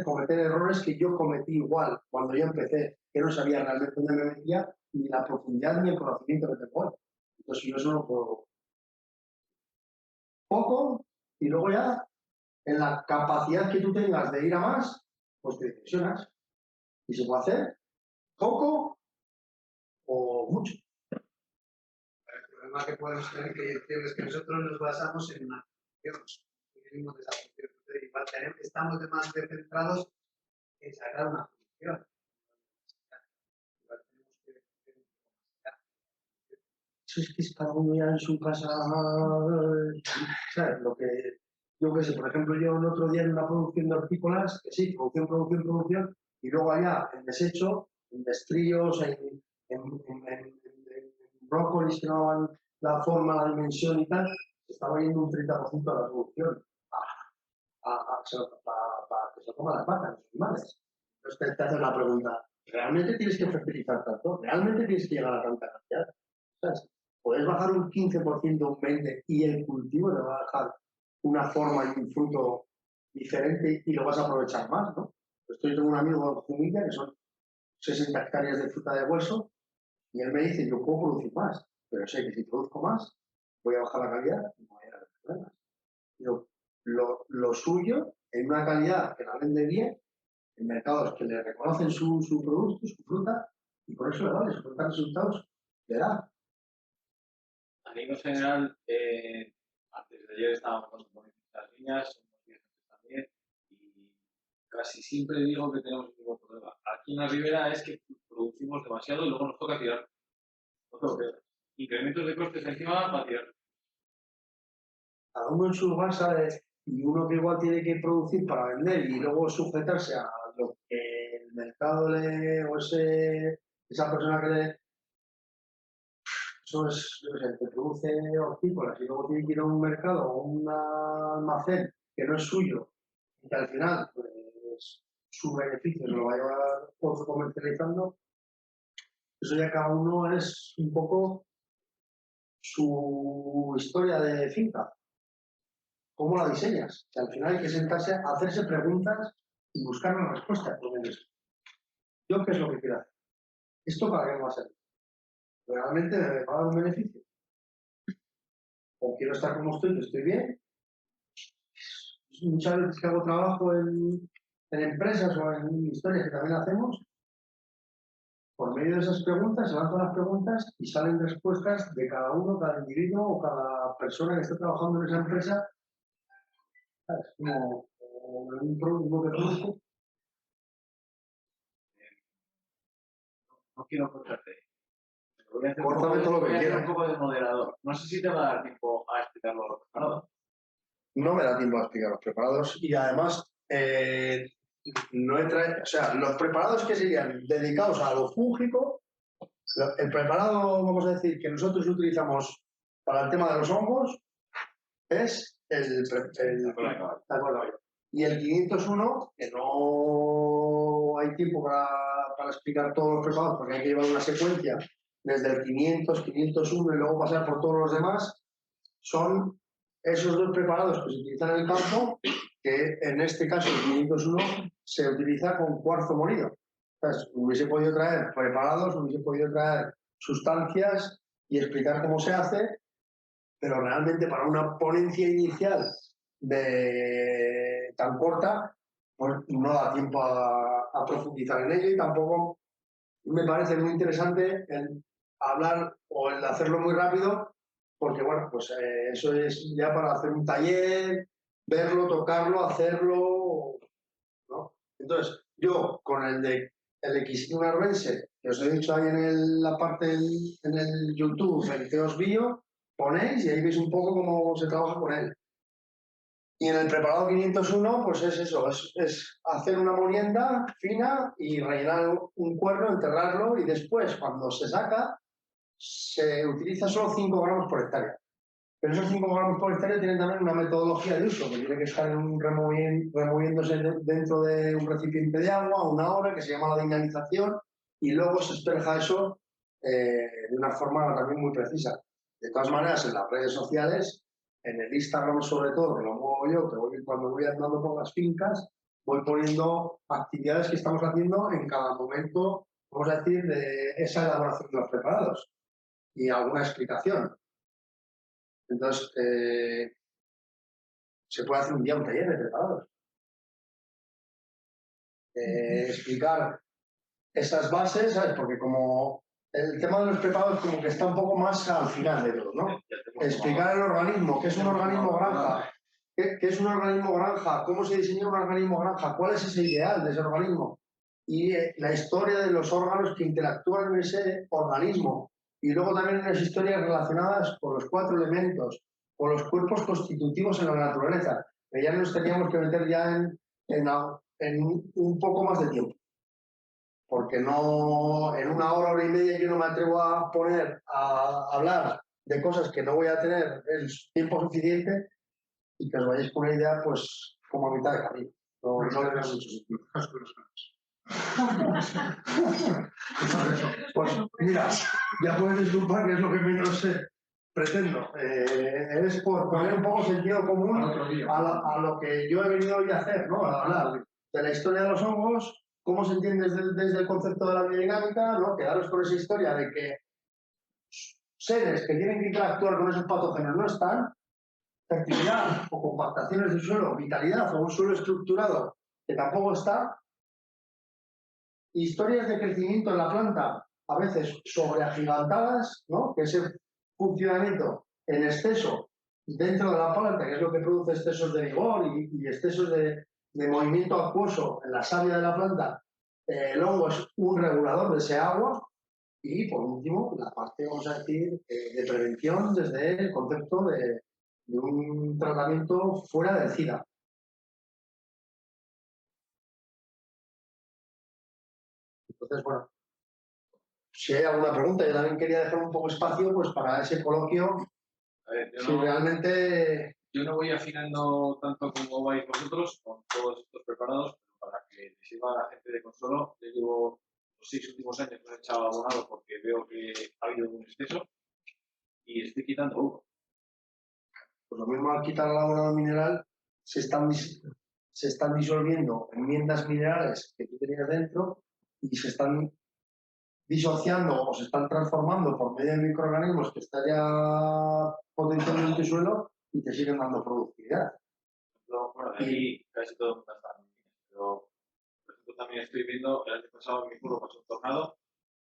cometer errores que yo cometí igual cuando yo empecé, que no sabía realmente dónde me metía, ni la profundidad ni el conocimiento que tengo hoy. Entonces yo eso no puedo. Poco, y luego ya, en la capacidad que tú tengas de ir a más, pues te dimensionas. Y se puede hacer poco o mucho. El problema que podemos tener es que nosotros nos basamos en una función. Venimos de esa función. Igual estamos más centrados en sacar una función. Igual tenemos que ver un poco más. Eso es que es cada uno ya en su casa, ¿sabes? Lo que, yo qué sé, por ejemplo, yo el otro día en una producción de hortícolas, que sí, producción, y luego allá en desecho, en destrillos, en brócolis que no daban la forma, la dimensión y tal, se estaba yendo un 30% de la producción para que se coman las vacas, los animales. Entonces te haces la pregunta, ¿realmente tienes que fertilizar tanto? ¿Realmente tienes que llegar a tanta cantidad? ¿Sabes? Puedes bajar un 15%, un 20%, y el cultivo te va a dejar una forma y un fruto diferente y lo vas a aprovechar más, ¿no? Pues yo tengo un amigo de Jumilla que son 60 hectáreas de fruta de hueso y él me dice, yo puedo producir más, pero sé que si produzco más voy a bajar la calidad y no voy a tener problemas. Lo suyo, en una calidad que la vende bien, en mercados que le reconocen su producto, su fruta, y por eso le vale, su resultados le da. A nivel general, antes de ayer estábamos con estas líneas, somos 10 también, y casi siempre digo que tenemos el mismo problema. Aquí en la Ribera es que producimos demasiado y luego nos toca tirar. Incrementos de costes encima para tirar. Cada uno en su lugar sabe, y uno que igual tiene que producir para vender y luego sujetarse a lo que el mercado o esa persona que le. Eso es, yo qué sé, que produce hortícolas y luego tiene que ir a un mercado o un almacén que no es suyo y que al final pues, su beneficio se lo va a llevar por comercializando. Eso ya cada uno es un poco su historia de finca. ¿Cómo la diseñas? Que al final hay que sentarse a hacerse preguntas y buscar una respuesta. ¿Yo qué es lo que quiero hacer? ¿Esto para qué me va a servir? ¿Realmente me va a dar un beneficio? ¿O quiero estar como estoy, que estoy bien? Muchas veces que hago trabajo en empresas o en historias que también hacemos, por medio de esas preguntas, se lanzan las preguntas y salen respuestas de cada uno, cada individuo o cada persona que está trabajando en esa empresa. Es como un producto que produzco. No quiero cortarte. Córtame todo lo que quieras. Un poco de moderador. No sé si te va a dar tiempo a explicarlo a los preparados. No me da tiempo a explicar los preparados y además no he traído, o sea, los preparados que serían dedicados a lo fúngico, el preparado, vamos a decir, que nosotros utilizamos para el tema de los hongos es el y el 501, que no hay tiempo para explicar todos los preparados porque hay que llevar una secuencia desde el 500, 501 y luego pasar por todos los demás, son esos 2 preparados que se utilizan en el campo, que en este caso el 501 se utiliza con cuarzo molido. Entonces, hubiese podido traer preparados, hubiese podido traer sustancias y explicar cómo se hace, pero realmente para una ponencia inicial tan corta, pues no da tiempo a profundizar en ello y tampoco me parece muy interesante el hablar o el hacerlo muy rápido, porque bueno, pues eso es ya para hacer un taller, verlo, tocarlo, hacerlo, ¿no? Entonces, yo con el X1 Arbense, que os he dicho ahí en la parte en el YouTube, el Teos Bio, ponéis y ahí veis un poco cómo se trabaja con él. Y en el preparado 501, pues es eso, es hacer una molienda fina y rellenar un cuerno, enterrarlo y después, cuando se saca, se utiliza solo 5 gramos por hectárea. Pero esos 5 gramos por hectárea tienen también una metodología de uso, que tiene que estar removiéndose dentro de un recipiente de agua 1 hora, que se llama la dinamización, y luego se expresa eso de una forma también muy precisa. De todas maneras, en las redes sociales, en el Instagram sobre todo, que lo muevo yo, que cuando voy andando por las fincas, voy poniendo actividades que estamos haciendo en cada momento, vamos a decir, de esa elaboración de los preparados y alguna explicación. Entonces, se puede hacer un día un taller de preparados. Explicar esas bases, ¿sabes? Porque como el tema de los preparados como que está un poco más al final de todo, ¿no? Explicar el organismo, qué es un organismo granja, qué es un organismo granja, cómo se diseña un organismo granja, cuál es ese ideal de ese organismo y la historia de los órganos que interactúan en ese organismo. Y luego también unas historias relacionadas con los 4 elementos, con los cuerpos constitutivos en la naturaleza, que ya nos teníamos que meter ya en un poco más de tiempo. Porque no, en 1 hora, 1 hora y media yo no me atrevo a poner a hablar de cosas que no voy a tener el tiempo suficiente y que os vayáis con una idea, pues, como a mitad de camino. No le veo mucho sentido. Pues mira, ya puedes disculpar que es lo que menos pretendo. Es por poner un poco sentido común a lo que yo he venido hoy a hacer, ¿no? A hablar de la historia de los hongos, cómo se entiende desde el concepto de la biodinámica, ¿no? Quedaros con esa historia de que seres que tienen que interactuar con esos patógenos no están, fertilidad o compactaciones del suelo, vitalidad o un suelo estructurado que tampoco está, historias de crecimiento en la planta, a veces sobreagigantadas, ¿no? Que ese funcionamiento en exceso dentro de la planta, que es lo que produce excesos de vigor y excesos de movimiento acuoso en la savia de la planta, el hongo es un regulador de ese agua. Y por último, la parte, vamos a decir, de prevención desde el concepto de un tratamiento fuera del SIDA. Entonces, bueno, si hay alguna pregunta, yo también quería dejar un poco espacio pues, para ese coloquio. A ver, Si realmente... Yo no voy afinando tanto como vais vosotros con todos estos preparados, pero para que les sirva a la gente de Consolo, yo llevo los 6 últimos años que he echado abonado porque veo que ha habido un exceso y estoy quitando uno. Pues lo mismo al quitar el abonado mineral, se están disolviendo enmiendas minerales que tú tenías dentro y se están disociando o se están transformando por medio de microorganismos que están ya potenciando en tu suelo y te siguen dando productividad. Bueno, de aquí casi todo el mundo está en pero por ejemplo también estoy viendo, el año pasado en mi pueblo pasó un tornado,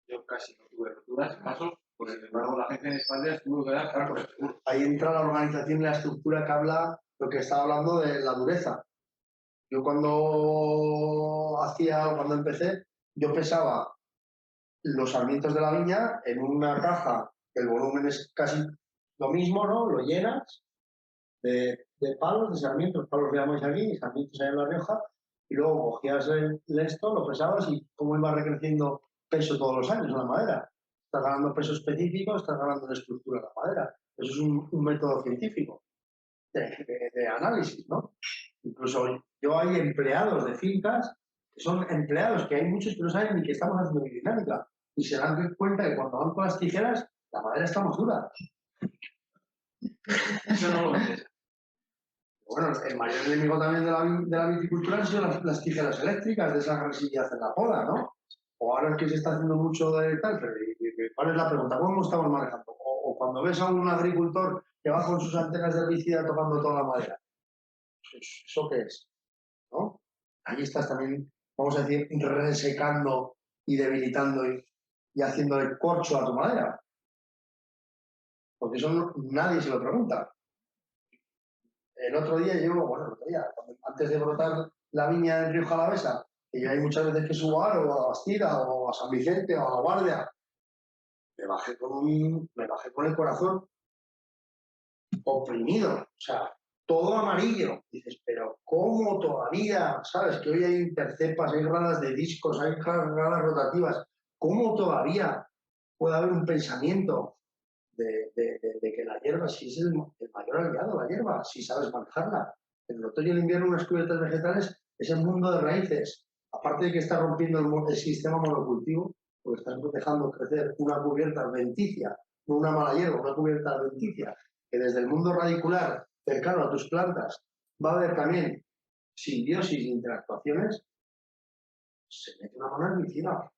yo casi no tuve roturas, casos, pues sin embargo la gente en España tuvo que dar cargos de seguro. Ahí entra la organización y la estructura que habla, lo que estaba hablando de la dureza. Yo cuando empecé, yo pesaba los sarmientos de la viña en una caja, el volumen es casi lo mismo, ¿no? Lo llenas de palos, de sarmientos, palos que llamáis aquí, y sarmientos allá en La Rioja, y luego cogías esto, lo pesabas y cómo iba recreciendo peso todos los años en la madera. Estás ganando peso específico, estás ganando en estructura de la madera. Eso es un método científico de análisis, ¿no? Incluso yo hay empleados de fincas que son empleados, que hay muchos que no saben ni que estamos haciendo biodinámica y se dan cuenta que cuando van con las tijeras la madera está más dura. Eso no lo ves. Bueno, el mayor enemigo también de la viticultura han sido las tijeras eléctricas, de esa agresividad en la poda, ¿no? O ahora es que se está haciendo mucho de tal, pero ¿cuál es la pregunta? ¿Cómo estamos manejando? O cuando ves a un agricultor que va con sus antenas de herbicida tocando toda la madera. ¿Eso qué es? ¿No? Ahí estás también, vamos a decir, resecando y debilitando y haciéndole corcho a tu madera. Porque eso nadie se lo pregunta. El otro día antes de brotar la viña del río Jalavesa, que yo hay muchas veces que subo a Aro, o a Bastida, o a San Vicente, o a La Guardia, me bajé con el corazón oprimido, o sea, todo amarillo. Dices, pero ¿cómo todavía? ¿Sabes? Que hoy hay intercepas, hay gradas de discos, hay gradas rotativas. ¿Cómo todavía puede haber un pensamiento de que la hierba, si es el mayor aliado, la hierba, si sabes manejarla? En el otoño y el invierno, unas cubiertas vegetales es el mundo de raíces. Aparte de que está rompiendo el sistema monocultivo, porque estás dejando crecer una cubierta adventicia, no una mala hierba, una cubierta adventicia, que desde el mundo radicular cercano a tus plantas va a haber también simbiosis e interactuaciones, se mete una mano herbicida.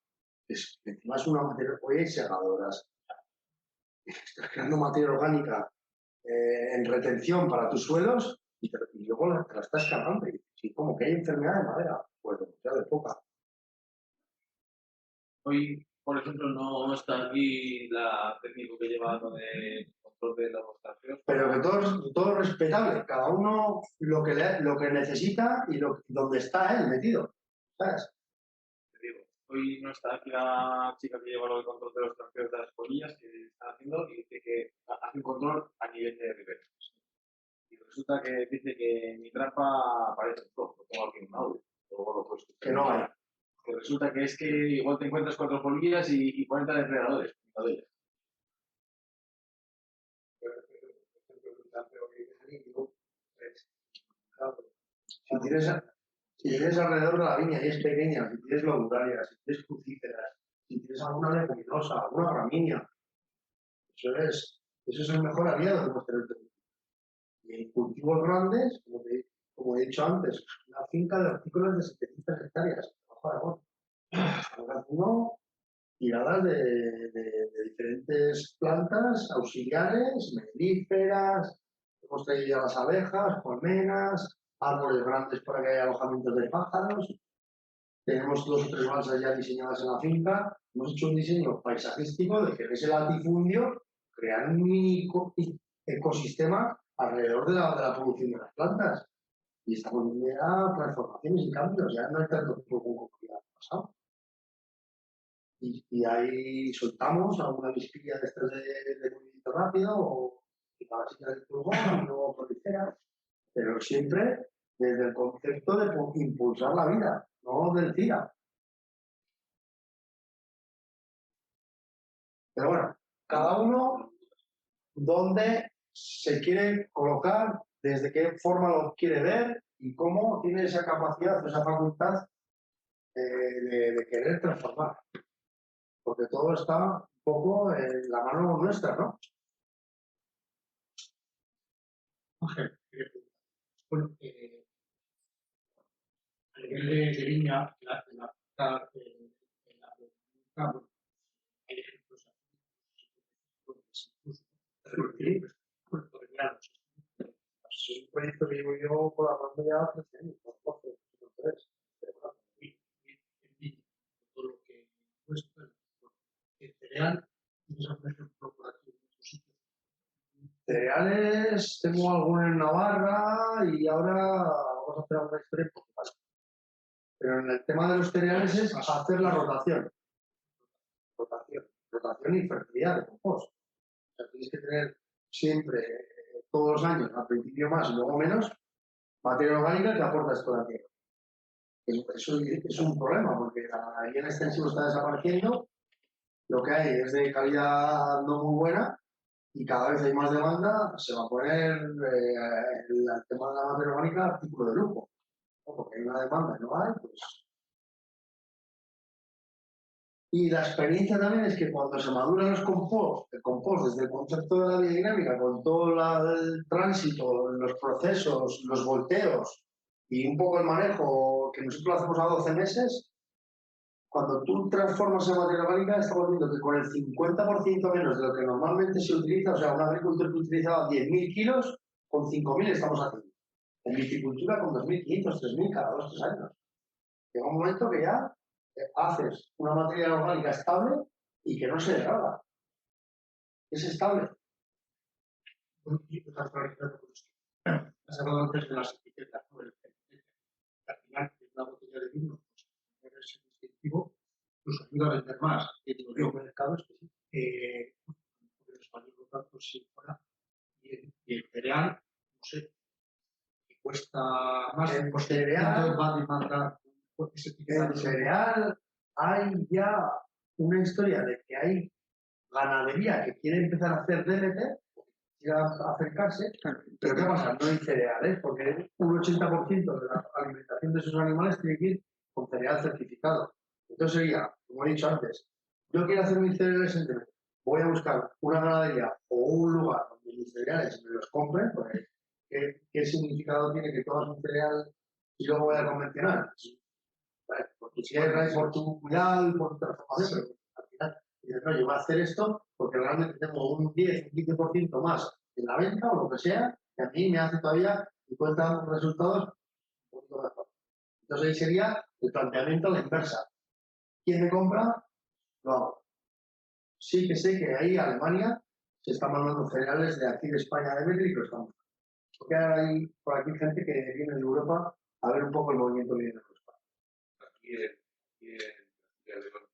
Encima es una materia, hoy hay segadoras, estás creando materia orgánica en retención para tus suelos y luego te la estás cargando. Y como que hay enfermedad de madera, pues demasiado de poca. Hoy, por ejemplo, no está aquí la técnico que lleva lo de control de los trofeos. Pero que todo es respetable, cada uno lo que necesita y donde está él metido, ¿sabes? Te digo, hoy no está aquí la chica que lleva lo de control de los trofeos de las polillas que están haciendo y dice que hace un control a nivel de riberas. Y resulta que dice que en mi trampa aparece todo, lo tengo aquí en un audio, luego lo puedes escuchar. Que no hay. Que resulta que es que igual te encuentras 4 polillas y 40 depredadores, una de ellas. Si tienes alrededor de la viña y es pequeña, si tienes lobularias, si tienes crucíferas, si tienes alguna leguminosa, alguna gramínea, eso es el mejor aliado que puedes tener. Y en cultivos grandes, como he dicho antes, una finca de hortícolas de 700 hectáreas, bajo Aragón. Cada uno tiradas de diferentes plantas auxiliares, melíferas, hemos traído ya las abejas, colmenas, árboles grandes para que haya alojamientos de pájaros. Tenemos 2 o 3 balsas ya diseñadas en la finca. Hemos hecho un diseño paisajístico de que en ese latifundio crear un mini ecosistema alrededor de la producción de las plantas. Y estamos viendo ya transformaciones y cambios, ya no hay tanto tiempo como el año pasado. Y ahí soltamos alguna vispilla de estas de movimiento rápido o parásitas de pulgón o proliferas, pero siempre desde el concepto de impulsar la vida, no del CIA. Pero bueno, cada uno donde se quiere colocar, desde qué forma lo quiere ver y cómo tiene esa capacidad, esa facultad de querer transformar. Porque todo está un poco en la mano nuestra, ¿no? Bueno, a nivel de viña, hay ejemplos Es un proyecto que llevo yo colaborando ya 13 años, por 3. todo lo que cuesta, el cereal, no es un ejemplo por aquí en otros sitios. Cereales, tengo alguno en Navarra y ahora vamos a hacer alguna historia en Portugal. Pero en el tema de los cereales es hacer la rotación. Rotación y fertilidad de compost. O sea, tienes que tener siempre, todos los años, al principio más y luego menos, materia orgánica que aportas toda la tierra. Eso es un problema, porque la higiene extensivo está desapareciendo, lo que hay es de calidad no muy buena y cada vez hay más demanda, se va a poner el tema de la materia orgánica artículo de lujo, ¿no? Porque hay una demanda y no hay, pues. Y la experiencia también es que cuando se maduran los compost, el compost desde el concepto de la biodinámica, con todo el tránsito, los procesos, los volteos y un poco el manejo que nosotros lo hacemos a 12 meses, cuando tú transformas en materia orgánica, estamos viendo que con el 50% menos de lo que normalmente se utiliza, o sea, un agricultor que utilizaba 10.000 kilos, con 5.000 estamos haciendo. En viticultura con 2.500, 3.000 cada 2 o 3 años. Llega un momento que ya haces una materia orgánica estable y que no se degrada. Es estable. Y otras cosas. Has hablado antes de las etiquetas, ¿no? Al final, en una botella de vino, pues, es distintivo, nos ayuda a vender más. Y digo yo, mercados que sí. En español, por tanto, si fuera. Y el cereal, no sé, que cuesta más. El Pues cereal va a demandar ese etiquetado. En cereal hay ya una historia de que hay ganadería que quiere empezar a hacer DLT, quiere acercarse, pero ¿qué pasa? No hay cereales, porque un 80% de la alimentación de esos animales tiene que ir con cereal certificado. Entonces sería, como he dicho antes, yo quiero hacer mis cereales en DLT, voy a buscar una ganadería o un lugar donde mis cereales me los compren, porque ¿qué significado tiene que tomas un cereal y luego voy a convencional? Vale, por tu tierra y por tu cuidado y por tu transformación, pero al final dices, no, yo voy a hacer esto porque realmente tengo un 10, un 15% más en la venta o lo que sea, que a mí me hace todavía y cuentan resultados un poquito mejor. Entonces ahí sería el planteamiento a la inversa. ¿Quién me compra? Lo hago. Sí que sé que ahí Alemania se están mandando cereales de aquí de España de Betri y que lo estamos. Porque hay por aquí gente que viene de Europa a ver un poco el movimiento que viene de España. Aquí en Castilla y León,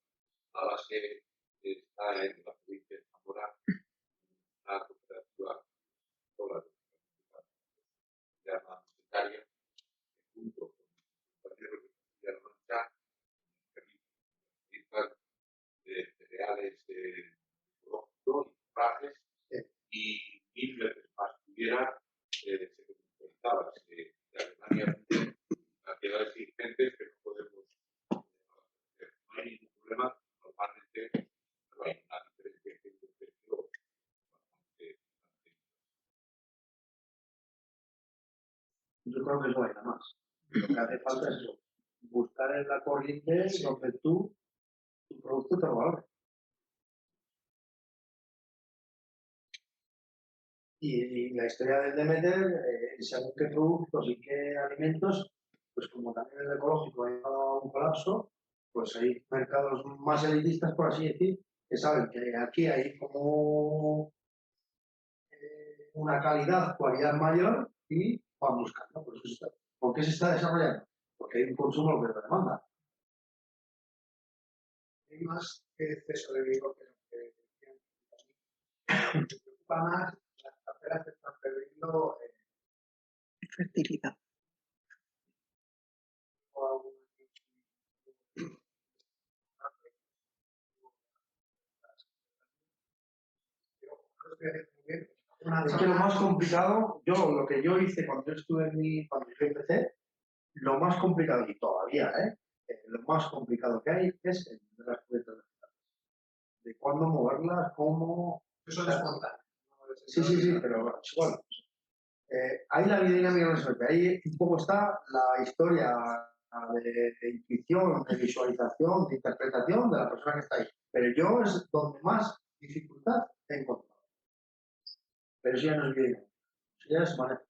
la base está en la provincia de Zamora, una cooperativa sola, se llama Sectaria, junto con compañeros de Castilla-La Mancha, realizan cereales ecológicos y forrajes, y 1000 veces más pudiera se comercializaba. De Alemania cantidades existentes que no podemos hacer. No hay ningún problema, normalmente no hay una diferencia que un precio bastante. Yo creo que eso hay nada más. Lo que hace falta es eso, buscar en la corriente donde tu producto te lo valore. Y la historia del Demeter, según qué productos y qué alimentos, pues como también el ecológico ha llegado a un colapso, pues hay mercados más elitistas, por así decir, que saben que aquí hay como una cualidad mayor y van buscando. ¿Por qué se está desarrollando? Porque hay un consumo que lo demanda. Hay más exceso de vigor que lo que decían. Me preocupa más, las parcelas están perdiendo Fertilidad. Es que lo más complicado, lo que yo hice cuando yo empecé, lo más complicado, y todavía, lo más complicado que hay es el de las cubiertas vegetales. De cuándo moverlas, cómo. Eso es espontáneo. Sí, pero bueno. Ahí la biodinámica no se mete. Ahí un poco está la historia de intuición, de visualización, de interpretación de la persona que está ahí. Pero yo es donde más dificultad he encontrado. Pero eso ya no es biodinámica. Eso ya es manejo.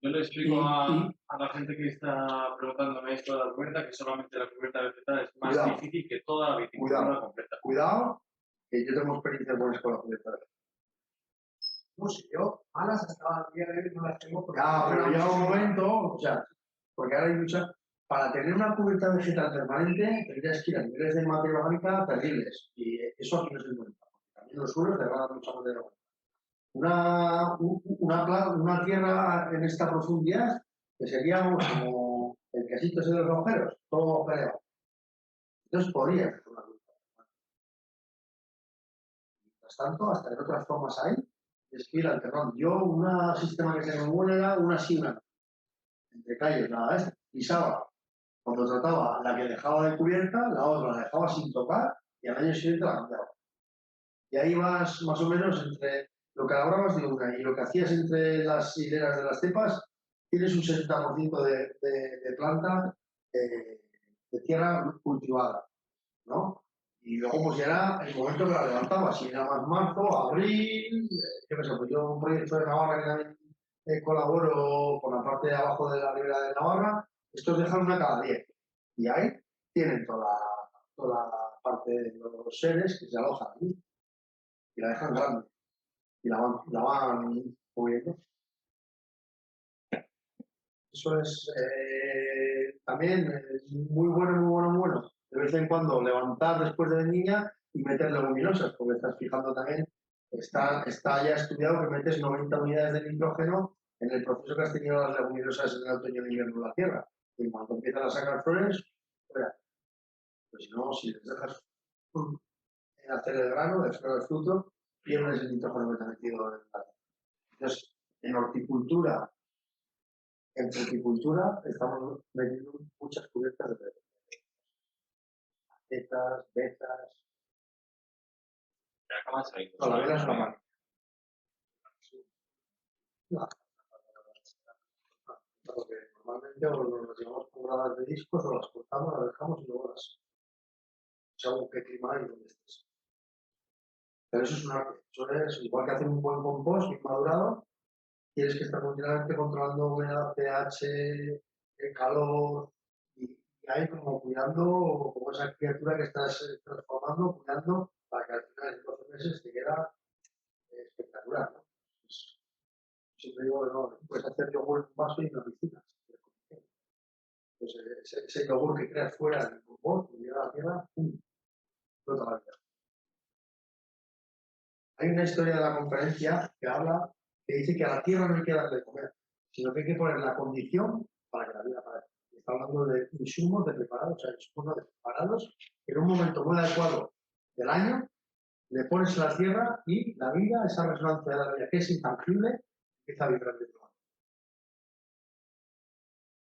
Yo le explico a la gente que está preguntándome esto de la cubierta que solamente la cubierta vegetal es más Cuidado. difícil que toda la viticultura completa. Cuidado, que yo tengo experiencia buenas con la cubierta vegetal. No sé, yo malas hasta el día de hoy no las tengo. Pero llega un momento, o sea, porque ahora hay mucha. Para tener una cubierta vegetal permanente, tendrías que ir a niveles de materia orgánica terribles. Y eso aquí no se encuentra. También los suelos degradan mucha materia orgánica. Una tierra en esta profundidad, que seríamos como el quesito ese de los agujeros, todo peleado. Entonces podría hacer una cubierta vegetal. Mientras tanto, hasta en otras formas hay, es que ir alternando. Yo, un sistema que tengo bueno era una sí, una no. Entre calles, nada, pisaba. Cuando trataba la que dejaba de cubierta, la otra la dejaba sin tocar y al año siguiente la cambiaba. Y ahí vas más o menos entre lo que labrabas de una y lo que hacías entre las hileras de las cepas, tienes un 70% de planta de de tierra cultivada, ¿no? Y luego pues ya era el momento que la levantaba, si era más marzo, abril, qué sé, pues yo un proyecto de Navarra que también colaboro por la parte de abajo de la ribera de Navarra, estos dejan una cada 10. Y ahí tienen toda la parte de los seres que se alojan ahí y la dejan grande y la van moviendo. Eso es también muy bueno. De vez en cuando levantar después de niña y meter leguminosas, porque estás fijando también, está ya estudiado que metes 90 unidades de nitrógeno en el proceso que has tenido las leguminosas en el otoño y invierno en la tierra. Y cuando empiezan a sacar flores, fuera. Pues si no, si les dejas hacer el grano, después el fruto, pierdes el nitrógeno que te ha metido en la tierra. Entonces, en horticultura, en fruticultura, estamos metiendo muchas cubiertas de macetas, vetas, calaveras a la mano. Porque normalmente o nos llevamos compradas de discos o las cortamos, las dejamos y luego las echamos que clima y donde estés. Pero eso es un arte. Eso es igual que hacer un buen compost bien madurado, tienes que estar continuamente controlando humedad, pH, calor y ahí como cuidando como esa criatura que estás transformando, cuidando para que al final de 12 meses te queda espectacular, ¿no? Pues, siempre digo que no, puedes hacer yogur en un vaso y en una piscina. Pues ese yogur que creas fuera del compost, que llega a la tierra, ¡pum!, flota la vida. Hay una historia de la conferencia que dice que a la tierra no hay que darle de comer, sino que hay que poner la condición para que la vida pare. Está hablando de insumos, de preparados, o sea, insumos de preparados, que en un momento muy adecuado del año le pones a la tierra y la vida, esa resonancia de la vida que es intangible, empieza a vibrar dentro.